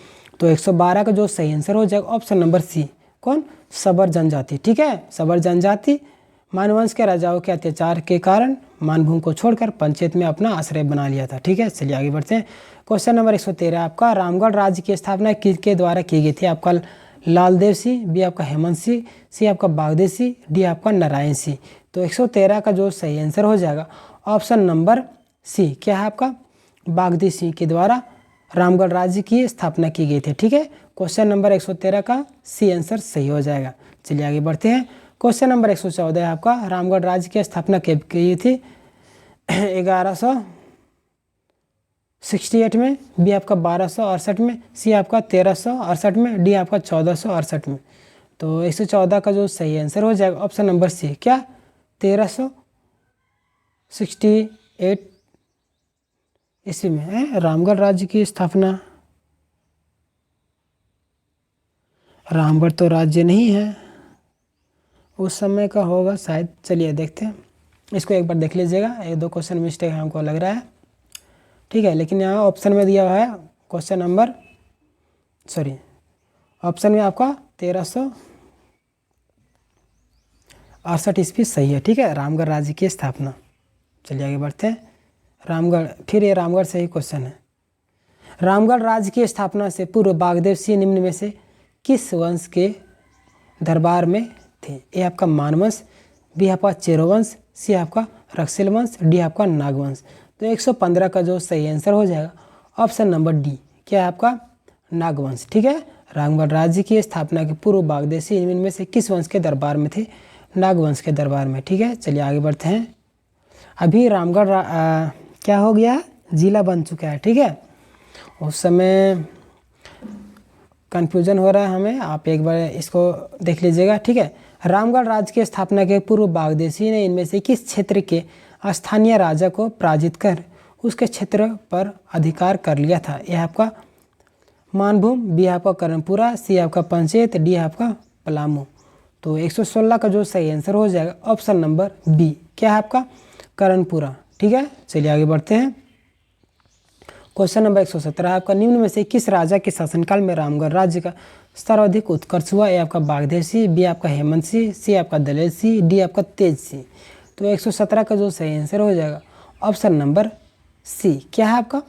तो 112 का जो सही आंसर हो जाएगा ऑप्शन नंबर सी, कौन? सबर जनजाति। ठीक है, सबर जनजाति मानवंश के राजाओं के अत्याचार के कारण मानभूमि को छोड़कर पंचायत में अपना आश्रय बना लिया था। ठीक है, चलिए आगे बढ़ते हैं। क्वेश्चन नंबर 113 आपका, रामगढ़ राज्य की स्थापना किसके द्वारा की गई थी? आपका लालदेव सिंह, बी आपका हेमंत सिंह, सी आपका बागदेव सिंह, डी आपका नारायण सिंह। तो 113 का जो सही आंसर हो जाएगा ऑप्शन नंबर सी, क्या है आपका? बागदेव सिंह के द्वारा रामगढ़ राज्य की स्थापना की गई थी। ठीक है, क्वेश्चन नंबर 113 का सी आंसर सही हो जाएगा। चलिए आगे बढ़ते हैं। क्वेश्चन नंबर 114 है आपका, रामगढ़ राज्य की स्थापना कब की थी? 1168 में, बी आपका 1268 में, सी आपका 1368 में, डी आपका 1468 में। तो 114 का जो सही आंसर हो जाएगा ऑप्शन नंबर सी, क्या? 1368 ईस्वी में है रामगढ़ राज्य की स्थापना। रामगढ़ तो राज्य नहीं है, उस समय का होगा शायद। चलिए देखते हैं, इसको एक बार देख लीजिएगा, एक दो क्वेश्चन मिस्टेक हमको लग रहा है। ठीक है, लेकिन यहाँ ऑप्शन में दिया हुआ है ऑप्शन में आपका 1368 ईस्वी सही है। ठीक है, रामगढ़ राज्य की स्थापना। चलिए आगे बढ़ते हैं। रामगढ़, फिर ये रामगढ़ से ही क्वेश्चन है। रामगढ़ राज्य की स्थापना से पूर्व बागदेव सिंह निम्न में से किस वंश के दरबार में थे? ए आपका मानवंश, बी आपका चेरोवंश, सी आपका रक्सेल वंश, डी आपका नागवंश। तो 115 का जो सही आंसर हो जाएगा ऑप्शन नंबर डी, क्या है आपका? नागवंश। ठीक है, रामगढ़ राज्य की स्थापना के पूर्व बागदेव सिंह इनमें से किस वंश के दरबार में थे? नागवंश के दरबार में। ठीक है, चलिए आगे बढ़ते हैं। अभी रामगढ़ क्या हो गया? जिला बन चुका है। ठीक है, उस समय कन्फ्यूजन हो रहा है हमें, आप एक बार इसको देख लीजिएगा। ठीक है, रामगढ़ राज्य की स्थापना के पूर्व बागदेव सिंह ने इनमें से किस क्षेत्र के स्थानीय राजा को पराजित कर उसके क्षेत्र पर अधिकार कर लिया था? यह आपका मानभूम, बी आपका कर्णपुरा, सी आपका पंचायत, डी आपका पलामू। तो 116 का जो सही आंसर हो जाएगा ऑप्शन नंबर बी, क्या है आपका? कर्णपुरा। ठीक है, चलिए आगे बढ़ते हैं। क्वेश्चन नंबर 117 आपका, निम्न में से किस राजा के शासनकाल में रामगढ़ राज्य का सर्वाधिक उत्कर्ष हुआ? ए आपका बागदेव सिंह, बी आपका हेमंत सिंह, सी आपका दलेल सिंह, डी आपका तेज सिंह। तो 117 का जो सही आंसर हो जाएगा ऑप्शन नंबर सी, क्या है आपका?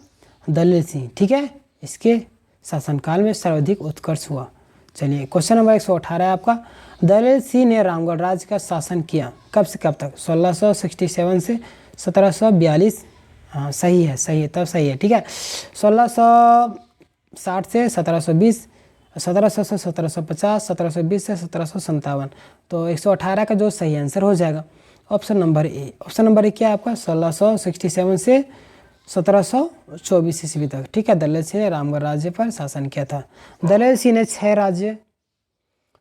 दलेल सिंह। ठीक है, इसके शासनकाल में सर्वाधिक उत्कर्ष हुआ। चलिए क्वेश्चन नंबर 118 है आपका, दलेल सिंह ने रामगढ़ राज्य का शासन किया कब से कब तक? 1667 से 1742। हाँ सही है, तब सही है। ठीक है, 1660 से 1720, 1700 से 1750, 1720 से 1757। तो 118 का जो सही आंसर हो जाएगा option number A. Option number A क्या है आपका? 1667 से 1724 ईस्वी तक। ठीक है, दलेल सिंह ने रामगढ़ राज्य पर शासन किया था। दलेल सिंह ने 6 राज्य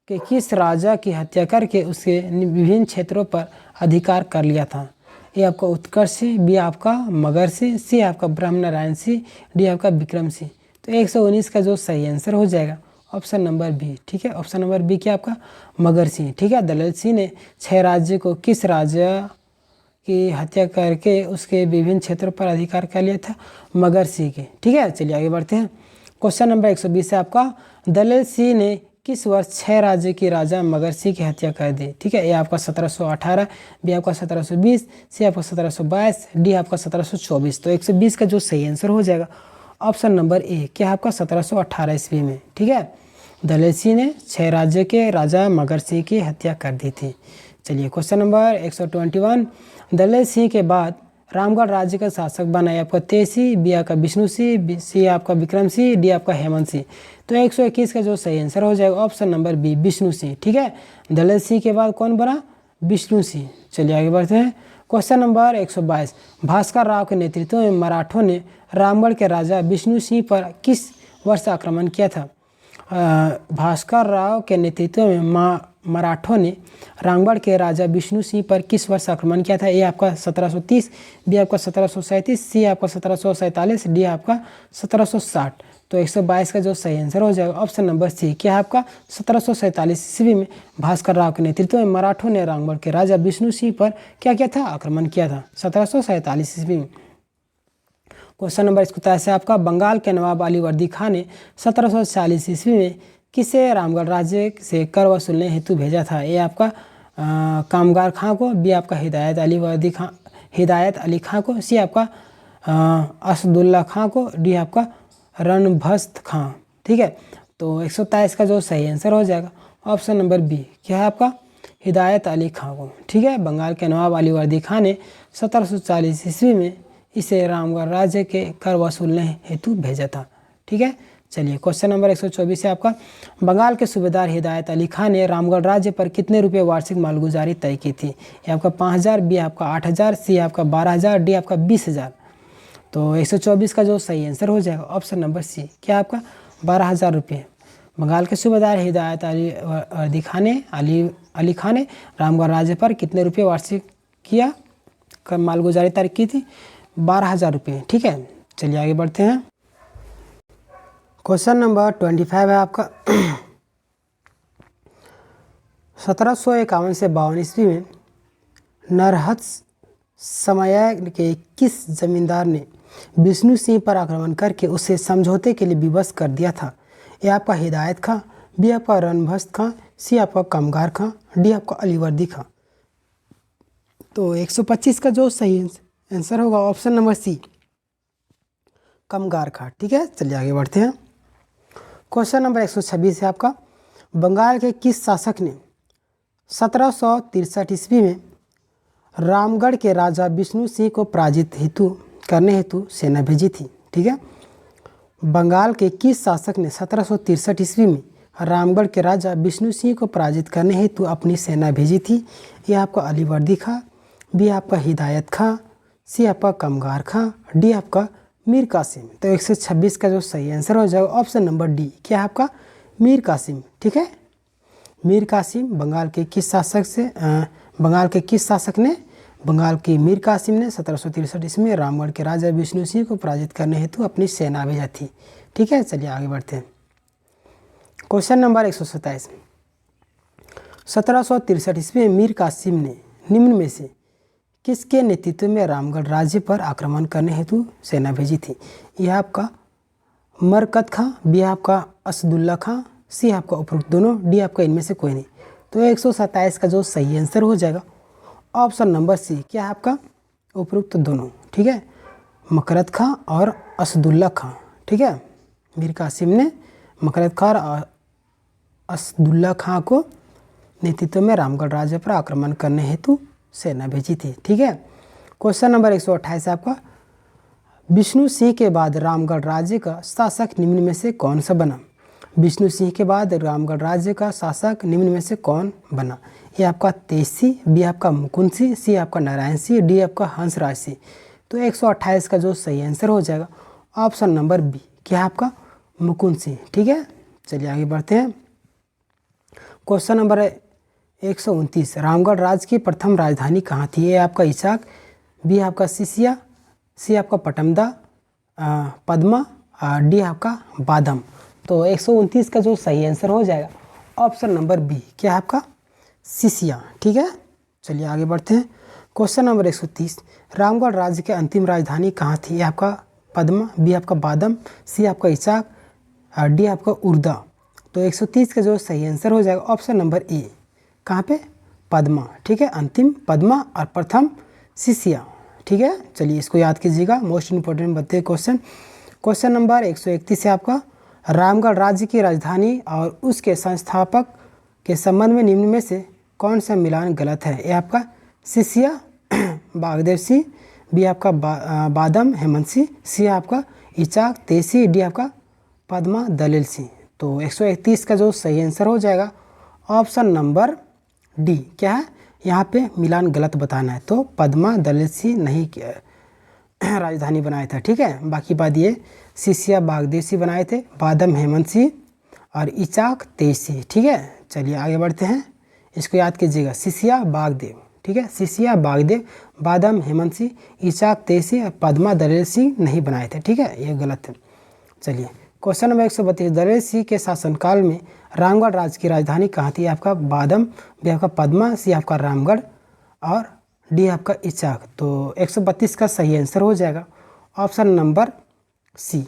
के किस राजा की हत्या करके उसके विभिन्न क्षेत्रों पर अधिकार कर लिया था? ए आपका उत्कर्ष सिंह, बी आपका मगर सिंह, सी आपका ब्रह्म नारायण सिंह, डी आपका विक्रम सिंह। तो 119 का जो सही आंसर हो जाएगा ऑप्शन नंबर बी। ठीक है, ऑप्शन नंबर बी क्या आपका? मगर सिंह। ठीक है, दलेल सिंह ने 6 राज्य को किस राजा की हत्या करके उसके विभिन्न क्षेत्रों पर अधिकार कर लिया था? मगर सिंह के। ठीक है, चलिए आगे बढ़ते हैं। क्वेश्चन नंबर 120 है आपका, दलेल सिंह ने किस वर्ष 6 राज्य की राजा मगर सिंह की हत्या कर दी? ठीक है, ए आपका 1718, बी आपका 1720, सी आपका 1722, डी आपका 1724। तो 120 का जो सही आंसर हो जाएगा ऑप्शन नंबर ए, क्या है आपका? 1718 ईस्वी में। ठीक है, दलेल सिंह ने 6 राज्य के राजा मगर सिंह की हत्या कर दी थी। चलिए क्वेश्चन नंबर 121, दलेल सिंह के बाद रामगढ़ राज्य का शासक बना आपका तेज सिंह, बी आपका विष्णु सिंह, सी आपका विक्रम सिंह, डी आपका हेमंत सिंह। तो 121 का जो सही आंसर हो जाएगा option number B, Vishnu Singh. ठीक है, दलेल सिंह के बाद कौन बना? विष्णु सिंह। चलिए आगे बढ़ते हैं। क्वेश्चन नंबर 122, भास्कर राव के नेतृत्व में मराठों ने रामगढ़ के राजा विष्णु सिंह पर किस वर्ष आक्रमण किया था? भास्कर राव के नेतृत्व में मराठों ने रामगढ़ के राजा विष्णु सिंह पर किस वर्ष आक्रमण किया था? ए आपका 1730, बी आपका 1737, सी आपका 1747, डी आपका 1760। तो 122 का जो सही आंसर हो जाएगा ऑप्शन नंबर सी, क्या है आपका 1747 ईस्वी में भास्कर राव के नेतृत्व में मराठों ने रामगढ़ के राजा विष्णु सिंह पर क्या किया था? आक्रमण किया था 1747 ईस्वी में। क्वेश्चन नंबर 27 है आपका, बंगाल के नवाब अलीवर्दी खां ने 1740 ईस्वी में किसे रामगढ़ राज्य से कर वसूलने हेतु भेजा था? ए आपका कामगार खां को, बी आपका हिदायत अली खां को, सी आपका असदुल्ला खां को, डी आपका रणभस्त खां। ठीक है, तो 123 का जो सही आंसर हो जाएगा ऑप्शन नंबर बी, क्या है आपका हिदायत अली खां को। ठीक है, बंगाल के नवाब अलीवर्दी खां ने 1740 ईस्वी में इसे रामगढ़ राज्य के कर वसूलने हेतु भेजा था। ठीक है, चलिए क्वेश्चन नंबर 124 है आपका, बंगाल के सूबेदार हिदायत अली खां ने रामगढ़ राज्य पर कितने रुपए वार्षिक मालगुजारी तय की थी? ये आपका 5000, बी आपका 8000, सी आपका 12000, डी आपका 20000। तो 124 का जो सही आंसर हो जाएगा ऑप्शन नंबर सी, क्या आपका 12000 रुपये। बंगाल के सूबेदार हिदायत अली खां ने रामगढ़ राज्य पर कितने रुपये वार्षिक किया मालगुजारी तय की थी? 12000 रुपये। ठीक है, चलिए आगे बढ़ते हैं। क्वेश्चन नंबर 25 है आपका, 1751 से 52 ईस्वी में नरहत समया के किस जमींदार ने विष्णु सिंह पर आक्रमण करके उसे समझौते के लिए विवश कर दिया था? ये आपका हिदायत खां, बी आपका रणभस्त खां, सी आपका कामगार खां, डी आपका अलीवर्दी खां। तो 125 का जो सही आंसर होगा ऑप्शन नंबर सी, कामगार खां। ठीक है, चलिए आगे बढ़ते हैं। क्वेश्चन नंबर 126 है आपका, बंगाल के किस शासक ने 1763 ईस्वी में रामगढ़ के राजा विष्णु सिंह को पराजित करने हेतु सेना भेजी थी? ठीक है, बंगाल के किस शासक ने 1763 ईस्वी में रामगढ़ के राजा विष्णु सिंह को पराजित करने हेतु अपनी सेना भेजी थी? यह आपका अलीवर्दी खां, बी आपका हिदायत खां, सी आपका कामगार खां, डी आपका मीर कासिम। तो 126 का जो सही आंसर हो जाएगा ऑप्शन नंबर डी, क्या है आपका मीर कासिम। ठीक है, मीर कासिम बंगाल के किस शासक ने बंगाल के मीर कासिम ने 1763 ईस्वी में रामगढ़ के राजा विष्णु सिंह को पराजित करने हेतु अपनी सेना भेजा थी। ठीक है, चलिए आगे बढ़ते हैं। क्वेश्चन नंबर 127, 1763 ईस्वी में मीर कासिम ने निम्न में से किसके नेतृत्व में रामगढ़ राज्य पर आक्रमण करने हेतु सेना भेजी थी? यह आपका मरकत खां, बी आपका असदुल्ला खां, सी आपका उपरोक्त दोनों, डी आपका इनमें से कोई नहीं। तो 127 का जो सही आंसर हो जाएगा ऑप्शन नंबर सी, क्या है आपका उपरोक्त दोनों। ठीक है, मकरत खां और असदुल्ला खां। ठीक है, मीर कासिम ने मकरत खां और असदुल्ला खां को नेतृत्व में रामगढ़ राज्य पर आक्रमण करने हेतु सेना भेजी थी। ठीक है, क्वेश्चन नंबर 128 आपका, विष्णु सिंह के बाद रामगढ़ राज्य का शासक निम्न में से कौन सा बना? विष्णु सिंह के बाद रामगढ़ राज्य का शासक निम्न में से कौन बना? ये आपका तेज सिंह, बी आपका मुकुंद सिंह, सी आपका नारायण सिंह, डी आपका हंसराज सिंह। तो 128 का जो सही आंसर हो जाएगा ऑप्शन नंबर बी, क्या है आपका मुकुंद सिंह। ठीक है, चलिए आगे बढ़ते हैं। क्वेश्चन नंबर 129, रामगढ़ राज्य की प्रथम राजधानी कहाँ थी? ए आपका इचाक, बी आपका सिसिया, सी आपका पटमदा, पद्मा, डी आपका बादम। तो 129 का जो सही आंसर हो जाएगा ऑप्शन नंबर बी, क्या है आपका सिसिया। ठीक है, चलिए आगे बढ़ते हैं। क्वेश्चन नंबर 130, रामगढ़ राज्य की अंतिम राजधानी कहाँ थी? ए आपका पद्मा, बी आपका बादम, सी आपका इचाक, डी आपका उर्दा। तो 130 का जो सही आंसर हो जाएगा ऑप्शन नंबर ए, कहाँ पे पद्मा। ठीक है, अंतिम पद्मा और प्रथम सिसिया। ठीक है, चलिए इसको याद कीजिएगा, मोस्ट इंपॉर्टेंट बनते हैं क्वेश्चन। क्वेश्चन नंबर 131 है आपका, रामगढ़ राज्य की राजधानी और उसके संस्थापक के संबंध में निम्न में से कौन सा मिलान गलत है? ये आपका सिसिया बागदेव सिंह, बी आपका बादम हेमंत सिंह, सी आपका इचाक तेसी, डी आपका पद्मा दलील सिंह। तो 131 का जो सही आंसर हो जाएगा ऑप्शन नंबर डी, क्या है यहाँ पे मिलान गलत बताना है। तो पद्मा दलसी नहीं राजधानी बनाया था, ठीक है। बाकी बात ये शिष्या बागदेव बनाए थे, बादम हेमंत सिंह और इचाक तेजी, ठीक है। चलिए आगे बढ़ते हैं, इसको याद कीजिएगा, शिष्या बागदेव, ठीक है। शिष्या बागदेव, बादम हेमंत सिंह, इचाक तेजी और पद्मा दलेल सिंह नहीं बनाए थे, ठीक है, ये गलत है। चलिए क्वेश्चन नंबर 132, दलेल सिंह के शासनकाल में रामगढ़ राज्य की राजधानी कहाँ थी? आपका बादम, बी आपका पद्मा, सी आपका रामगढ़ और डी आपका इचाक। तो 132 का सही आंसर हो जाएगा ऑप्शन नंबर सी,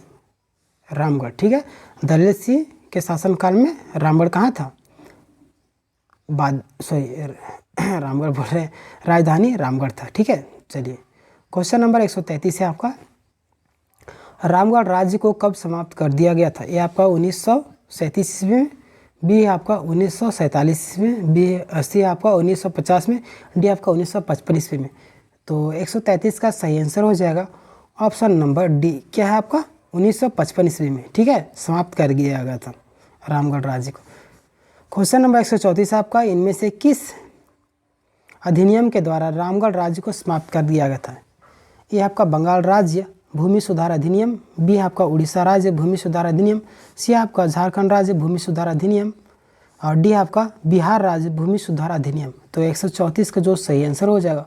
रामगढ़, ठीक है। दलेल सिंह के शासनकाल में रामगढ़ कहाँ था? रामगढ़ बोल रहे हैं, राजधानी रामगढ़ था, ठीक है। चलिए क्वेश्चन नंबर 133 है आपका, रामगढ़ राज्य को कब समाप्त कर दिया गया था? ए आपका 1937 ईस्वी में, बी आपका 1947 ईस्वी में, बी सी आपका 1950 में, डी आपका 1955 ईस्वी में। तो 133 का सही आंसर हो जाएगा ऑप्शन नंबर डी, क्या है आपका 1955 ईस्वी में, ठीक है, समाप्त कर दिया गया था रामगढ़ राज्य को। क्वेश्चन नंबर 134 है आपका, इनमें से किस अधिनियम के द्वारा रामगढ़ राज्य को समाप्त कर दिया गया था? ये आपका बंगाल राज्य भूमि सुधार अधिनियम, बी आपका उड़ीसा राज्य भूमि सुधार अधिनियम, सी आपका झारखंड राज्य भूमि सुधार अधिनियम और डी आपका बिहार राज्य भूमि सुधार अधिनियम। तो 134 का जो सही आंसर हो जाएगा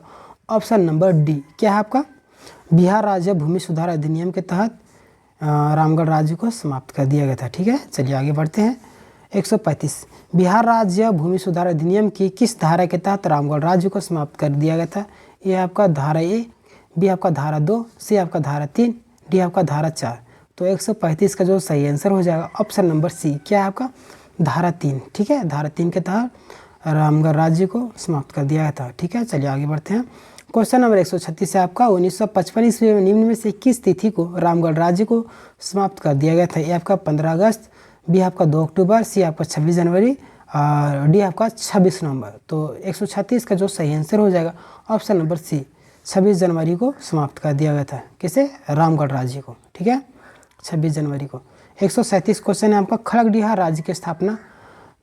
ऑप्शन नंबर डी, क्या है आपका बिहार राज्य भूमि सुधार अधिनियम के तहत रामगढ़ राज्य को समाप्त कर दिया गया था, ठीक है। चलिए आगे बढ़ते हैं, 135, बिहार राज्य भूमि सुधार अधिनियम की किस धारा के तहत रामगढ़ राज्य को समाप्त कर दिया गया था? ये आपका धारा ए, बी आपका धारा 2, सी आपका धारा 3, डी आपका धारा 4। तो 135 का जो सही आंसर हो जाएगा ऑप्शन नंबर सी, क्या है आपका धारा 3, ठीक है। धारा 3 के तहत रामगढ़ राज्य को समाप्त कर दिया गया था, ठीक है। चलिए आगे बढ़ते हैं, क्वेश्चन नंबर 136 है आपका, 1955 ईस्वी में निम्न में से किस तिथि को रामगढ़ राज्य को समाप्त कर दिया गया था? ये आपका 15 अगस्त, बी आपका 2 अक्टूबर, सी आपका 26 जनवरी और डी आपका 26 नवंबर। तो 136 का जो सही आंसर हो जाएगा ऑप्शन नंबर सी, 26 जनवरी को समाप्त कर दिया गया था, किसे? रामगढ़ राज्य को, ठीक है, 26 जनवरी को। 137 क्वेश्चन है आपका, खड़गडिहा राज्य की स्थापना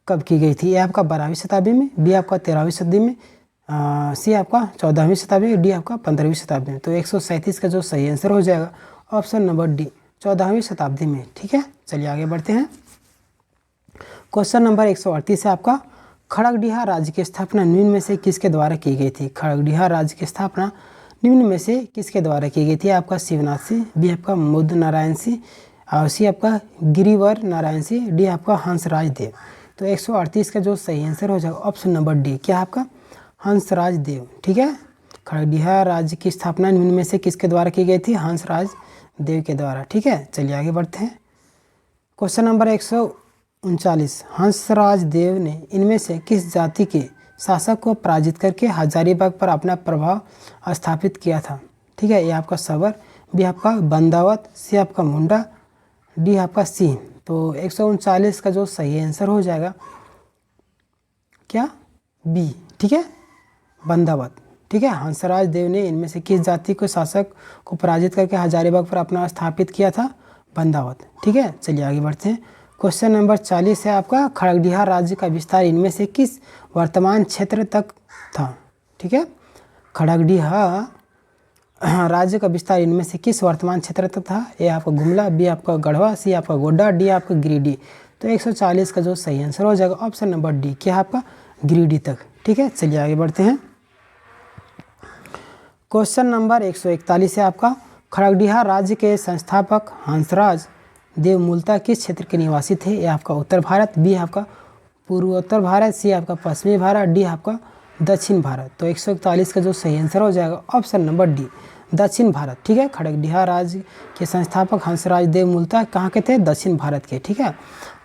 कब की गई थी? ये आपका 12वीं शताब्दी में, बी आपका 13वीं शताब्दी में, सी आपका 14वीं शताब्दी में, डी आपका 15वीं शताब्दी में। तो 137 का जो सही आंसर हो जाएगा ऑप्शन नंबर डी, 14वीं शताब्दी में, ठीक है। चलिए आगे बढ़ते हैं, क्वेश्चन नंबर 138 है आपका, खड़गडिहा राज्य की स्थापना निम्न में से किसके द्वारा की गई थी? खड़गडिहा राज्य की स्थापना निम्न में से किसके द्वारा की गई थी? आपका शिवनाथ सिंह, बी आपका मुद नारायण सिंह और सी आपका गिरिवर नारायण सिंह, डी आपका हंसराज देव। तो 138 का जो सही आंसर हो जाएगा ऑप्शन नंबर डी, क्या आपका हंसराज देव, ठीक है। खड़गडिहा राज्य की स्थापना निम्न में से किसके द्वारा की गई थी? हंसराज देव के द्वारा, ठीक है। चलिए आगे बढ़ते हैं, क्वेश्चन नंबर 139, हंसराज देव ने इनमें से किस जाति के शासक को पराजित करके हजारीबाग पर अपना प्रभाव स्थापित किया था? ठीक है, ये आपका सबर, बी आपका बंदावत, सी आपका मुंडा, डी आपका सिंह। तो 139 का जो सही आंसर हो जाएगा क्या? बी, ठीक है, बंदावत, ठीक है। हंसराज देव ने इनमें से किस जाति को शासक को पराजित करके हजारीबाग पर अपना स्थापित किया था? बंदावत, ठीक है। चलिए आगे बढ़ते हैं, क्वेश्चन नंबर 40 है आपका, खड़गडिहा राज्य का विस्तार इनमें से किस वर्तमान क्षेत्र तक था? ठीक है, खड़गडिहा राज्य का विस्तार इनमें से किस वर्तमान क्षेत्र तक था? ए आपका गुमला, बी आपका गढ़वा, सी आपका गोड्डा, डी आपका गिरिडीह। तो 140 का जो सही आंसर हो जाएगा ऑप्शन नंबर डी, क्या आपका गिरिडीह तक, ठीक है। चलिए आगे बढ़ते हैं, क्वेश्चन नंबर 141 है आपका, खड़गडिहा राज्य के संस्थापक हंसराज देव मूलतः किस क्षेत्र के निवासी थे? ए आपका उत्तर भारत, बी आपका पूर्वोत्तर भारत, सी आपका पश्चिमी भारत, डी आपका दक्षिण भारत। तो 141 का जो सही आंसर हो जाएगा ऑप्शन नंबर डी, दक्षिण भारत, ठीक है। खड़गडिहा राज्य के संस्थापक हंसराज देव मूलतः कहाँ के थे? दक्षिण भारत के, ठीक है।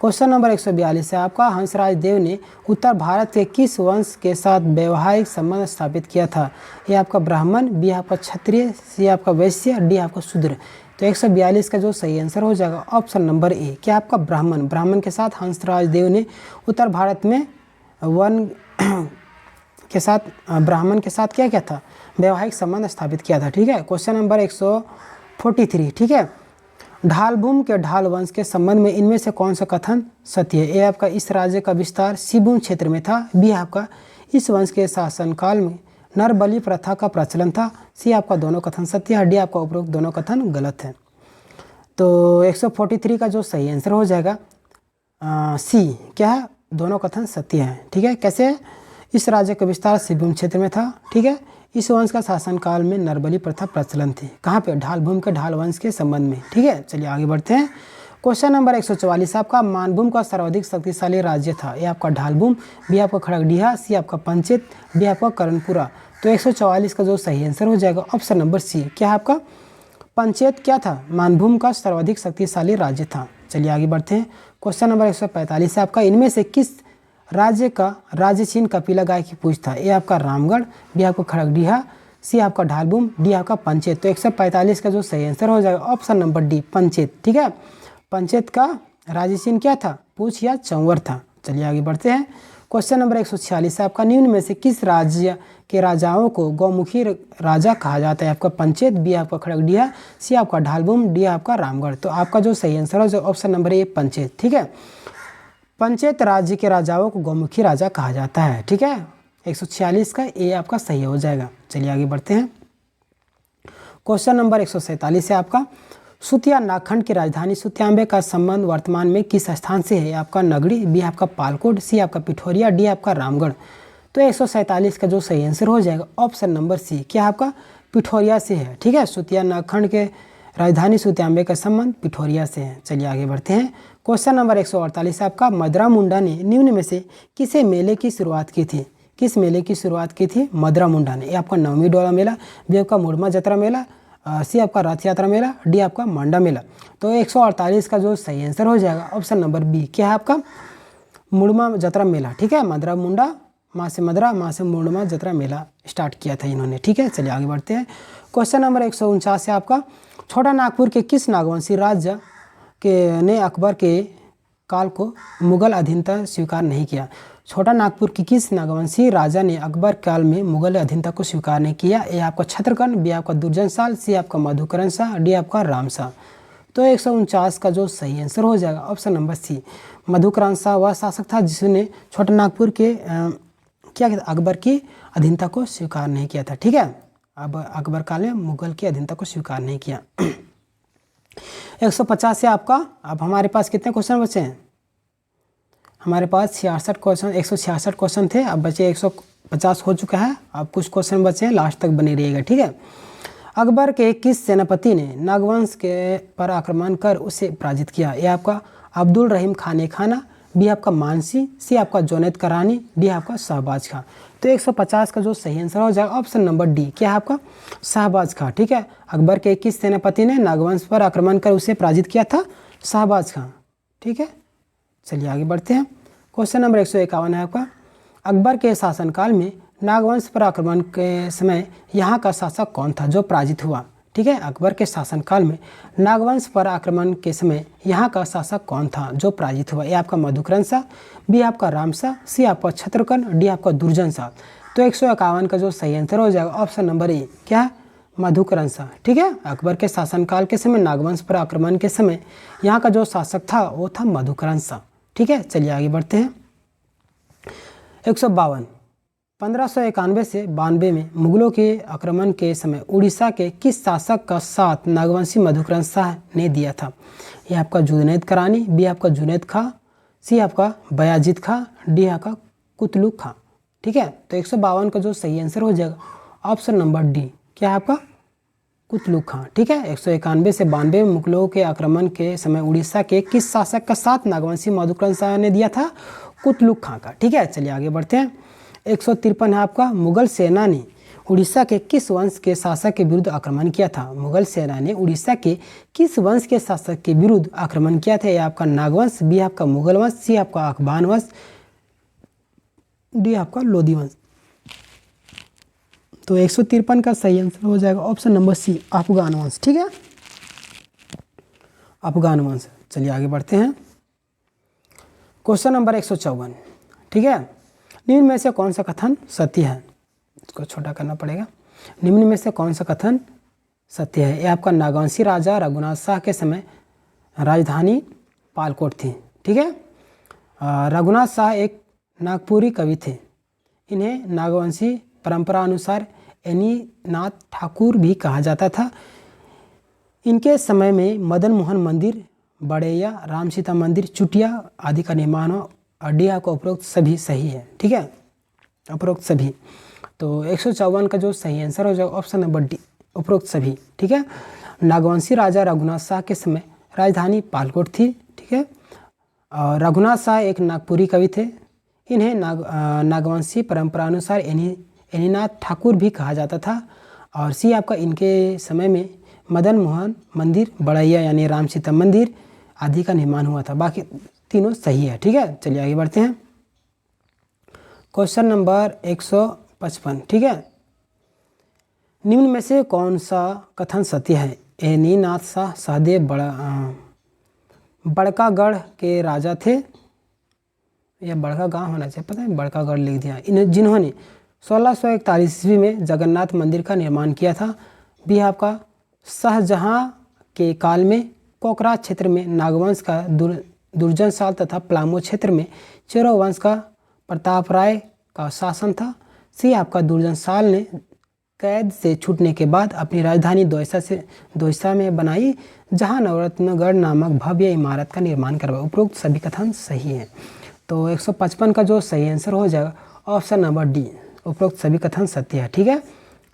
क्वेश्चन नंबर 142 है आपका, हंसराज देव ने उत्तर भारत के किस वंश के साथ वैवाहिक संबंध स्थापित किया था? ये आपका ब्राह्मण, बी आपका क्षत्रिय, सी आपका वैश्य, डी आपका शूद्र। तो 142 का जो सही आंसर हो जाएगा ऑप्शन नंबर ए, क्या आपका ब्राह्मण। ब्राह्मण के साथ हंसराज देव ने उत्तर भारत में वन के साथ ब्राह्मण के साथ क्या क्या था? वैवाहिक संबंध स्थापित किया था, ठीक है। क्वेश्चन नंबर 143, ठीक है, ढालभूम के ढाल वंश के संबंध में इनमें से कौन सा कथन सत्य है? ए आपका इस राज्य का विस्तार सिबून क्षेत्र में था, बी आपका इस वंश के शासनकाल में नर बलि प्रथा का प्रचलन था। सी आपका दोनों कथन सत्य है, डी आपका उपरोक्त दोनों कथन गलत है। तो 143 का जो सही आंसर हो जाएगा सी, क्या है, दोनों कथन सत्य है। ठीक है, कैसे? इस राज्य का विस्तार सिंहभूम क्षेत्र में था। ठीक है, इस वंश का शासनकाल में नरबली प्रथा प्रचलन थी। कहाँ पे? ढालभूम के ढाल वंश के संबंध में। ठीक है, चलिए आगे बढ़ते हैं। क्वेश्चन नंबर 144 आपका मानभूम का सर्वाधिक शक्तिशाली राज्य था। ये आपका ढालभूम, बी आपका खड़गडिहा, सी आपका पंचेत, डी आपका कर्णपुरा। तो 144 का जो सही आंसर हो जाएगा ऑप्शन नंबर सी, क्या है आपका पंचेत क्या था? मानभूम का सर्वाधिक शक्तिशाली राज्य था। चलिए आगे बढ़ते हैं। क्वेश्चन नंबर 145 है आपका इनमें से किस राज्य का राज्यचिन्ह कपिला गाय की पूंछ था? ए आपका रामगढ़, बी आपका खड़गडिहा, सी आपका ढालभूम, डी आपका पंचेत। तो 145 का जो सही आंसर हो जाएगा ऑप्शन नंबर डी, पंचेत। ठीक है, पंचेत का राज्यचिन्ह क्या था? पूंछ या चंवर था। चलिए आगे बढ़ते हैं। क्वेश्चन नंबर 146 है आपका निम्न में से किस राज्य के राजाओं को गौमुखी राजा कहा जाता है? आपका पंचेत, बी आपका खड़गडिहा, सी आपका ढालभूम, डी आपका रामगढ़। तो आपका जो सही आंसर है ऑप्शन नंबर ए, पंचेत। ठीक है, पंचेत राज्य के राजाओं को गौमुखी राजा कहा जाता है। ठीक है, 146 का ए आपका सही हो जाएगा। चलिए आगे बढ़ते हैं। क्वेश्चन नंबर 147 है आपका सुतिया नागखंड की राजधानी सुत्यांबे का संबंध वर्तमान में किस स्थान से है? आपका नगड़ी, बी आपका पालकोट, सी आपका पिठोरिया, डी आपका रामगढ़। तो 147 का जो सही आंसर हो जाएगा ऑप्शन नंबर सी, क्या आपका पिठोरिया से है। ठीक है, सुतिया नागखंड के राजधानी सुत्यांबे का संबंध पिठोरिया से है। चलिए आगे बढ़ते हैं। क्वेश्चन नंबर 148 आपका मदरा मुंडा ने निम्न में से किसे मेले की शुरुआत की थी? किस मेले की शुरुआत की थी मदरा मुंडा ने? ये आपका नवमी डोला मेला, बी आपका मुड़मा जतरा मेला, सी आपका रथ यात्रा मेला, डी आपका मांडा मेला। तो 148 का जो सही आंसर हो जाएगा ऑप्शन नंबर बी, क्या है आपका मुड़मा जतरा मेला। ठीक है, मदरा मुंडा, माँ से मदरा, माँ से मुड़मा जतरा मेला स्टार्ट किया था इन्होंने। ठीक है, चलिए आगे बढ़ते हैं। क्वेश्चन नंबर 149 है आपका छोटा नागपुर के किस नागवंशी राज्य के ने अकबर के काल को मुगल अधीनता स्वीकार नहीं किया? छोटा नागपुर की किस नागवंशी राजा ने अकबर काल में मुगल अधीनता को स्वीकार नहीं किया? ए आपका छत्रकन, बी आपका दुर्जन साल, सी आपका मधुकरण शाह, डी आपका राम शाह। तो 149 का जो सही आंसर हो जाएगा ऑप्शन नंबर सी, मधुकरण शाह वह शासक था जिसने छोटा नागपुर के क्या कहते अकबर की अधीनता को स्वीकार नहीं किया था। ठीक है, अब अकबर काल में मुगल की अधीनता को स्वीकार नहीं किया। 150 से आपका अब हमारे पास कितने क्वेश्चन बचे हैं? हमारे पास 66 क्वेश्चन, 166 क्वेश्चन थे, अब बचे 150 हो चुका है। अब कुछ क्वेश्चन बचे हैं, लास्ट तक बने रहिएगा। ठीक है, अकबर के किस सेनापति ने नागवंश के पर आक्रमण कर उसे पराजित किया? ये आपका अब्दुल रहीम खान खाना, बी आपका मानसी, सी आपका जुनैद करानी, डी आपका शहबाज खां। तो 150 का जो सही आंसर हो जाएगा ऑप्शन नंबर डी, क्या है आपका शहबाज खां। ठीक है, अकबर के किस सेनापति ने नागवंश पर आक्रमण कर उसे पराजित किया था? शहबाज खां। ठीक है, चलिए आगे बढ़ते हैं। क्वेश्चन नंबर 151 है आपका अकबर के शासनकाल में नागवंश पर आक्रमण के समय यहाँ का शासक कौन था जो पराजित हुआ? ठीक है, अकबर के शासनकाल में नागवंश पर आक्रमण के समय यहाँ का शासक कौन था जो पराजित हुआ? ये आपका मधुकरण शाह, बी आपका राम शाह, सी आपका छत्रकन, डी आपका दुर्जन शाह। तो 151 का जो सही आंसर हो जाएगा ऑप्शन नंबर ए, क्या है मधुकरण शाह। ठीक है, अकबर के शासनकाल के समय नागवंश पर आक्रमण के समय यहाँ का जो शासक था वो था मधुकरण शाह। ठीक है, चलिए आगे बढ़ते हैं। 152 1591 से 92 में मुगलों के आक्रमण के समय उड़ीसा के किस शासक का साथ नागवंशी मधुकरण शाह ने दिया था? ये आपका जुनैद करानी, बी आपका जुनैद खां, सी आपका बयाजीत खां, डी आपका कुतलुक खां। ठीक है, तो 152 का जो सही आंसर हो जाएगा ऑप्शन नंबर डी, क्या है आपका कुतलुक खां। ठीक है, 191 से 92 में मुगलों के आक्रमण के समय उड़ीसा के किस शासक का साथ नागवंशी मधुकरण शाह ने दिया था? कुतलुक खां का। ठीक है, चलिए आगे बढ़ते हैं। 153 है आपका मुगल सेना ने उड़ीसा के किस वंश के शासक के विरुद्ध आक्रमण किया था? मुगल सेना ने उड़ीसा के किस वंश के शासक के विरुद्ध आक्रमण किया था? ये आपका नागवंश, बी आपका मुगल वंश, सी आपका अकबान वंश, डी आपका लोधी वंश। तो 153 का सही आंसर हो जाएगा ऑप्शन नंबर सी, अफगान वंश। ठीक है, अफगान वंश। चलिए आगे बढ़ते हैं। Question number 154। ठीक है, निम्न में से कौन सा कथन सत्य है? इसको छोटा करना पड़ेगा। निम्न में से कौन सा कथन सत्य है? ये आपका नागवंशी राजा रघुनाथ शाह के समय राजधानी पालकोट थी। ठीक है, रघुनाथ शाह एक नागपुरी कवि थे। इन्हें नागवंशी परंपरा अनुसार एनीनाथ ठाकुर भी कहा जाता था। इनके समय में मदन मोहन मंदिर, बड़ैया, राम सीता मंदिर, चुटिया आदि का निर्माण हो। अड्डिया का उपरोक्त सभी सही है। ठीक है, उपरोक्त सभी। तो 154 का जो सही आंसर हो जाएगा ऑप्शन नंबर डी, उपरोक्त सभी। ठीक है, नागवंशी राजा रघुनाथ शाह के समय राजधानी पालकोट थी। ठीक है, और रघुनाथ शाह एक नागपुरी कवि थे। इन्हें नागवंशी परंपरा अनुसार एनीनाथ ठाकुर भी कहा जाता था। और सी आपका इनके समय में मदन मोहन मंदिर, बड़ैया यानी राम सीता मंदिर आदि का निर्माण हुआ था। बाकी तीनों सही है। ठीक है, चलिए आगे बढ़ते हैं। Question number 155। ठीक है, निम्न में से कौन सा कथन सत्य है? एनीनाथ शाह सहदेव बड़कागढ़ के राजा थे। यह बड़का गांव होना चाहिए, पता है, बड़कागढ़ लिख दिया। इन्हें जिन्होंने 1641 ईस्वी में जगन्नाथ मंदिर का निर्माण किया था। भी आपका शाहजहां के काल में कोकरा क्षेत्र में नागवंश का दुर्जन साल तथा पलामू क्षेत्र में चेरो वंश का प्रताप राय का शासन था। सी आपका दुर्जन साल ने कैद से छूटने के बाद अपनी राजधानी दोयसा में बनाई, जहां नवरत्नगढ़ नामक भव्य इमारत का निर्माण करवाया। उपरोक्त सभी कथन सही हैं। तो 155 का जो सही आंसर हो जाएगा ऑप्शन नंबर डी, उपरोक्त सभी कथन सत्य है। ठीक है,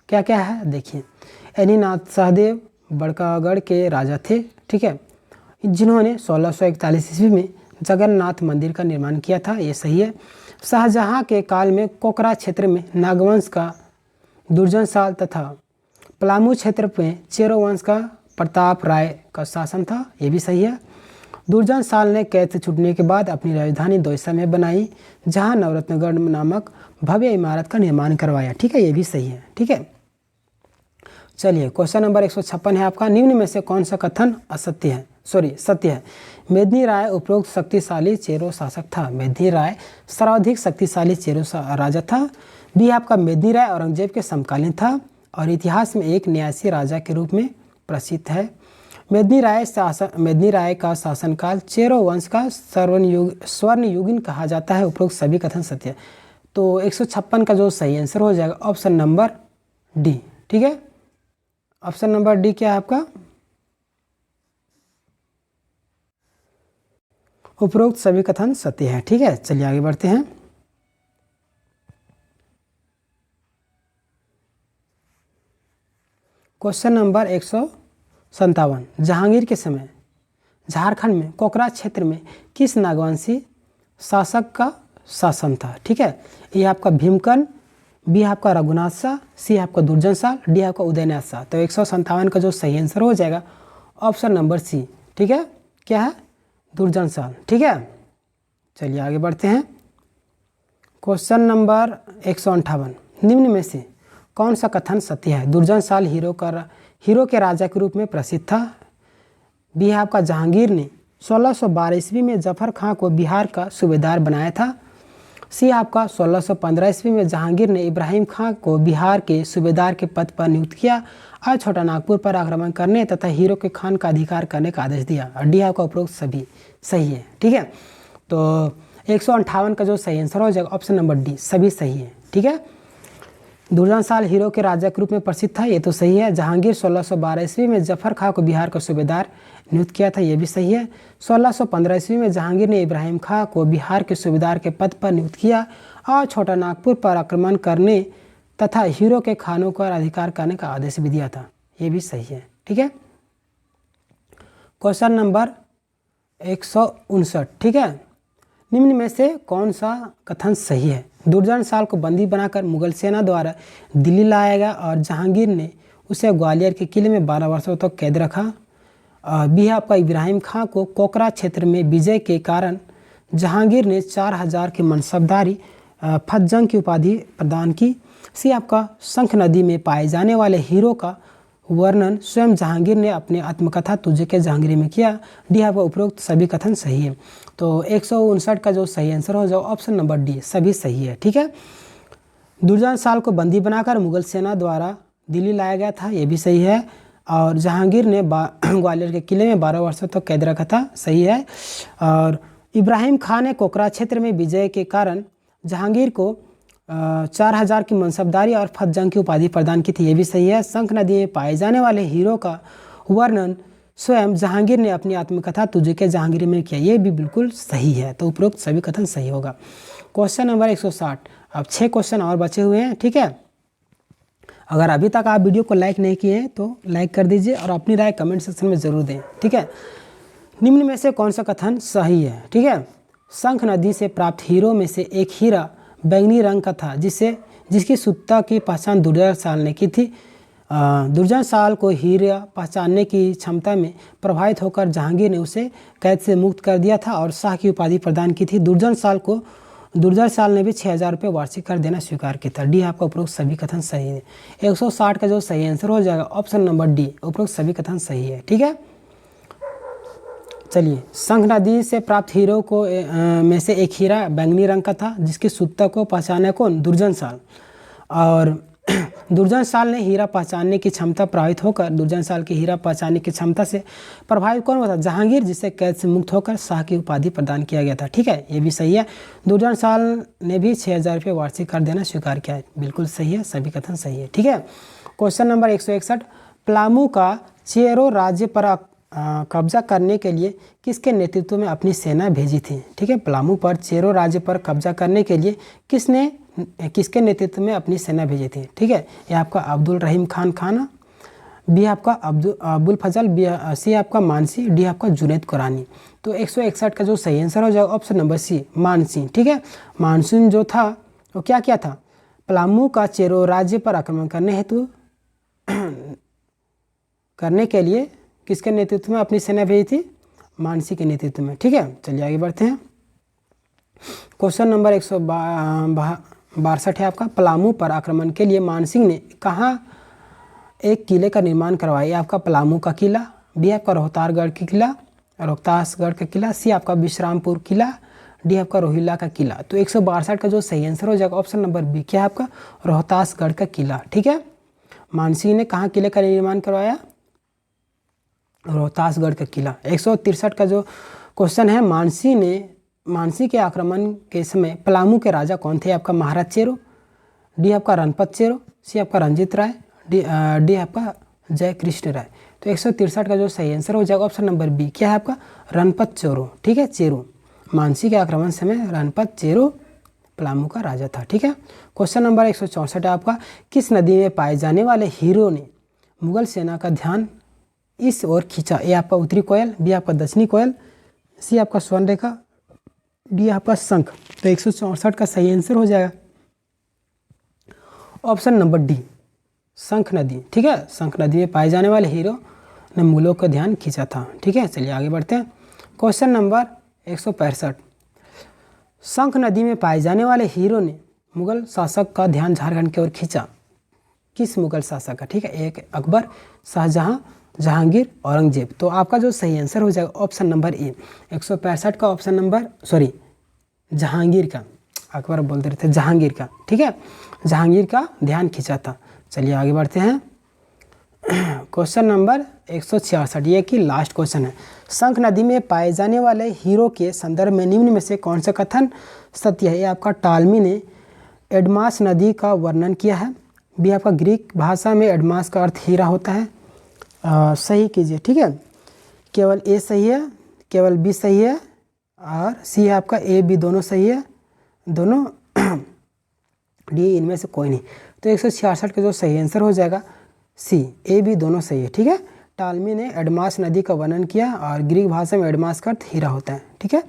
क्या क्या है देखिए। एनीनाथ सहदेव बड़कागढ़ के राजा थे। ठीक है, जिन्होंने 1641 ईस्वी में जगन्नाथ मंदिर का निर्माण किया था, ये सही है। शाहजहां के काल में कोकरा क्षेत्र में नागवंश का दुर्जन साल तथा पलामू क्षेत्र में चेरो वंश का प्रताप राय का शासन था, ये भी सही है। दुर्जन साल ने कैद से छूटने के बाद अपनी राजधानी दोयसा में बनाई, जहां नवरत्नगढ़ नामक भव्य इमारत का निर्माण करवाया। ठीक है, ये भी सही है। ठीक है, चलिए क्वेश्चन नंबर 156 है आपका। निम्न में से कौन सा कथन असत्य है, सत्य है? मेदिनी राय उपरोक्त शक्तिशाली चेरो शासक था। मेदिनी राय सर्वाधिक शक्तिशाली चेरो राजा था। भी आपका मेदिनी राय औरंगजेब के समकालीन था और इतिहास में एक न्यासी राजा के रूप में प्रसिद्ध है। मेदिनी राय का शासनकाल चेरो वंश का स्वर्ण युगीन कहा जाता है। उपरोक्त सभी कथन सत्य है। तो 156 का जो सही आंसर हो जाएगा ऑप्शन नंबर डी। ठीक है, ऑप्शन नंबर डी क्या है आपका? उपरोक्त सभी कथन सत्य है। ठीक है, चलिए आगे बढ़ते हैं। Question number 157। जहांगीर के समय झारखंड में कोकरा क्षेत्र में किस नागवंशी शासक का शासन था? ठीक है, ये आपका भीमकर्ण, बी आपका रघुनाथ शाह, सी आपका दुर्जन साल, डी आपका उदयनाथ शाह। तो 157 का जो सही आंसर हो जाएगा ऑप्शन नंबर सी। ठीक है, क्या है? दुर्जन साल। ठीक है, चलिए आगे बढ़ते हैं। Question number 158। निम्न में से कौन सा कथन सत्य है? दुर्जन साल हीरो के राजा के रूप में प्रसिद्ध था। बी आपका जहांगीर ने 1612 ईस्वी में जफर खां को बिहार का सूबेदार बनाया था। सी आपका 1615 ईस्वी में जहांगीर ने इब्राहिम खां को बिहार के सूबेदार के पद पर नियुक्त किया और छोटा नागपुर पर आक्रमण करने तथा हीरो के खान का अधिकार करने का आदेश दिया। और डी आपका उपरोक्त सभी सही है। ठीक है, तो 158 का जो सही आंसर हो जाएगा ऑप्शन नंबर डी, सभी सही है। ठीक है, दुर्जन साल हीरो के राजा के रूप में प्रसिद्ध था, ये तो सही है। जहांगीर 1612 ईस्वी में जफर खां को बिहार का सूबेदार नियुक्त किया था, ये भी सही है। 1615 ईस्वी में जहांगीर ने इब्राहिम खां को बिहार के सूबेदार के पद पर नियुक्त किया और छोटा नागपुर पर आक्रमण करने तथा हीरो के खानों का अधिकार करने का आदेश भी दिया था, ये भी सही है। ठीक है, क्वेश्चन नंबर 159। ठीक है, निम्न में से कौन सा कथन सही है? दुर्जन साल को बंदी बनाकर मुगल सेना द्वारा दिल्ली लाया गया और जहांगीर ने उसे ग्वालियर के किले में 12 वर्षों तक कैद रखा। बी आपका इब्राहिम खां को कोकरा क्षेत्र में विजय के कारण जहांगीर ने 4000 के मनसबदारी फज्जंग की उपाधि प्रदान की। सी आपका शंख नदी में पाए जाने वाले हीरो का वर्णन स्वयं जहांगीर ने अपने आत्मकथा तुझे के जहांगीर में किया। डी आपका उपरोक्त सभी कथन सही है। तो 159 का जो सही आंसर हो जाओ ऑप्शन नंबर डी, सभी सही है। ठीक है, दुर्जन साल को बंदी बनाकर मुगल सेना द्वारा दिल्ली लाया गया था, ये भी सही है। और जहांगीर ने ग्वालियर के किले में 12 वर्षों तक कैद रखा था, सही है। और इब्राहिम खान ने कोकरा क्षेत्र में विजय के कारण जहांगीर को 4000 की मनसबदारी और फत जंग की उपाधि प्रदान की थी, ये भी सही है। शंख नदी में पाए जाने वाले हीरो का वर्णन स्वयं जहांगीर ने अपनी आत्मकथा तुझे के जहांगीर में किया, ये भी बिल्कुल सही है। तो उपरोक्त सभी कथन सही होगा। Question number 160। अब 6 क्वेश्चन और बचे हुए हैं, ठीक है। अगर अभी तक आप वीडियो को लाइक नहीं किए हैं तो लाइक कर दीजिए और अपनी राय कमेंट सेक्शन में ज़रूर दें, ठीक है। निम्न में से कौन सा कथन सही है, ठीक है। शंख नदी से प्राप्त हीरो में से एक हीरा बैंगनी रंग का था, जिसकी शुद्धता की पहचान दुर्जन साल ने की थी। दुर्जन साल को हीरा पहचानने की क्षमता में प्रभावित होकर जहांगीर ने उसे कैद से मुक्त कर दिया था और शाह की उपाधि प्रदान की थी। दुर्जन साल ने भी 6000 रुपये वार्षिक कर देना स्वीकार किया था। डी आपका उपरोक्त सभी कथन सही है। 160 का जो सही आंसर हो जाएगा ऑप्शन नंबर डी, उपरोक्त सभी कथन सही है, ठीक है। चलिए, शंख नदी से प्राप्त हीरो को में से एक हीरा बैंगनी रंग का था, जिसकी शुद्धता को पहचाना कौन? दुर्जन साल। और दुर्जन साल ने हीरा पहचानने की क्षमता प्रभावित होकर दुर्जन साल की हीरा पहचानने की क्षमता से प्रभावित कौन हुआ था? जहांगीर, जिसे कैद से मुक्त होकर शाह की उपाधि प्रदान किया गया था, ठीक है। ये भी सही है। दुर्जन साल ने भी 6000 रुपये वार्षिक कर देना स्वीकार किया है, बिल्कुल सही है, सभी कथन सही है, ठीक है। Question number 161। प्लामू का चेरो राज्य पर कब्जा करने के लिए किसके नेतृत्व में अपनी सेना भेजी थी, ठीक है। प्लामू पर चेरो राज्य पर कब्जा करने के लिए किसके नेतृत्व में अपनी सेना भेजी थी, ठीक है। ये आपका अब्दुल रहीम खान खाना, बी आपका अबुल फजल, सी आपका मानसी, डी आपका जुनैद कुरानी। तो 161 का जो सही आंसर हो जाएगा ऑप्शन नंबर सी, मानसी, ठीक है। मानसून जो था वो क्या किया था? प्लामू का चेरो राज्य पर आक्रमण करने के लिए किसके नेतृत्व में अपनी सेना भेजी थी? मानसी के नेतृत्व में, ठीक है। चलिए आगे बढ़ते हैं। क्वेश्चन नंबर 162 है आपका। पलामू पर आक्रमण के लिए मानसिंह ने कहाँ एक किले का निर्माण करवाया? आपका पलामू का किला, बी आपका रोहतासगढ़ का किला, सी आपका विश्रामपुर किला, डी आपका रोहिल्ला का किला। तो 162 का जो सही आंसर हो जाएगा ऑप्शन नंबर बी, क्या है आपका? रोहतासगढ़ का किला, ठीक है। मानसिंह ने कहाँ किले का निर्माण करवाया? रोहतासगढ़ का किला। 163 का जो क्वेश्चन है, मानसी के आक्रमण के समय पलामू के राजा कौन थे? आपका महाराज चेरो, डी आपका रणपत चेरो, सी आपका रंजीत राय, डी आपका जय कृष्ण राय। तो 163 का जो सही आंसर हो जाएगा ऑप्शन नंबर बी, क्या है आपका? रणपत चेरो, ठीक है। चेरो, मानसी के आक्रमण समय रणपत चेरो पलामू का राजा था, ठीक है। क्वेश्चन नंबर 164 है आपका। किस नदी में पाए जाने वाले हीरो ने मुगल सेना का ध्यान इस ओर खींचा? ए आपका उत्तरी कोयल, बी आपका दक्षिणी कोयल, सी आपका स्वर्ण रेखा, डी आपका शंख। तो 164 का सही आंसर हो जाएगा ऑप्शन नंबर डी, शंख नदी, ठीक है। शंख नदी में पाए जाने वाले हीरो ने मुगलों का ध्यान खींचा था, ठीक है। चलिए आगे बढ़ते हैं। Question number 165। शंख नदी में पाए जाने वाले हीरो ने मुगल शासक का ध्यान झारखंड की ओर खींचा। किस मुगल शासक का? ठीक है, एक अकबर, शाहजहां, जहांगीर, औरंगजेब। तो आपका जो सही आंसर हो जाएगा ऑप्शन नंबर ए, 165 का ऑप्शन नंबर जहांगीर का, अकबर बोलते रहते जहांगीर का, ठीक है। जहांगीर का ध्यान खींचा था। चलिए आगे बढ़ते हैं। क्वेश्चन नंबर 166, ये कि लास्ट क्वेश्चन है। शंख नदी में पाए जाने वाले हीरो के संदर्भ में निम्न में से कौन सा कथन सत्य है? ये आपका टालमी ने एडमास नदी का वर्णन किया है, बी आपका ग्रीक भाषा में एडमास का अर्थ हीरा होता है। सही कीजिए, ठीक है। केवल ए सही है, केवल बी सही है और सी है आपका ए बी दोनों सही है, दोनों डी इनमें से कोई नहीं। तो 166 का जो सही आंसर हो जाएगा सी, ए बी दोनों सही है, ठीक है। टालमी ने एडमास नदी का वर्णन किया और ग्रीक भाषा में एडमास का अर्थ हीरा होता है, ठीक है।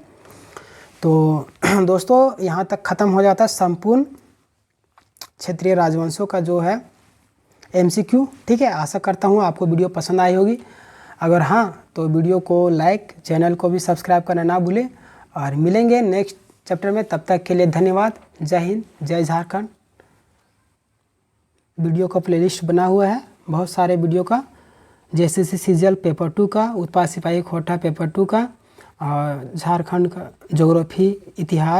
तो दोस्तों यहाँ तक ख़त्म हो जाता है संपूर्ण क्षेत्रीय राजवंशों का जो है MCQ, ठीक है। आशा करता हूँ आपको वीडियो पसंद आई होगी। अगर हाँ तो वीडियो को लाइक, चैनल को भी सब्सक्राइब करना ना भूलें और मिलेंगे नेक्स्ट चैप्टर में। तब तक के लिए धन्यवाद। जय हिंद, जय झारखंड। वीडियो का प्लेलिस्ट बना हुआ है बहुत सारे वीडियो का, जैसे सीजीएल पेपर 2 का, उत्पाद सिपाही खोटा पेपर 2 का, और झारखंड का ज्योग्राफी, इतिहास,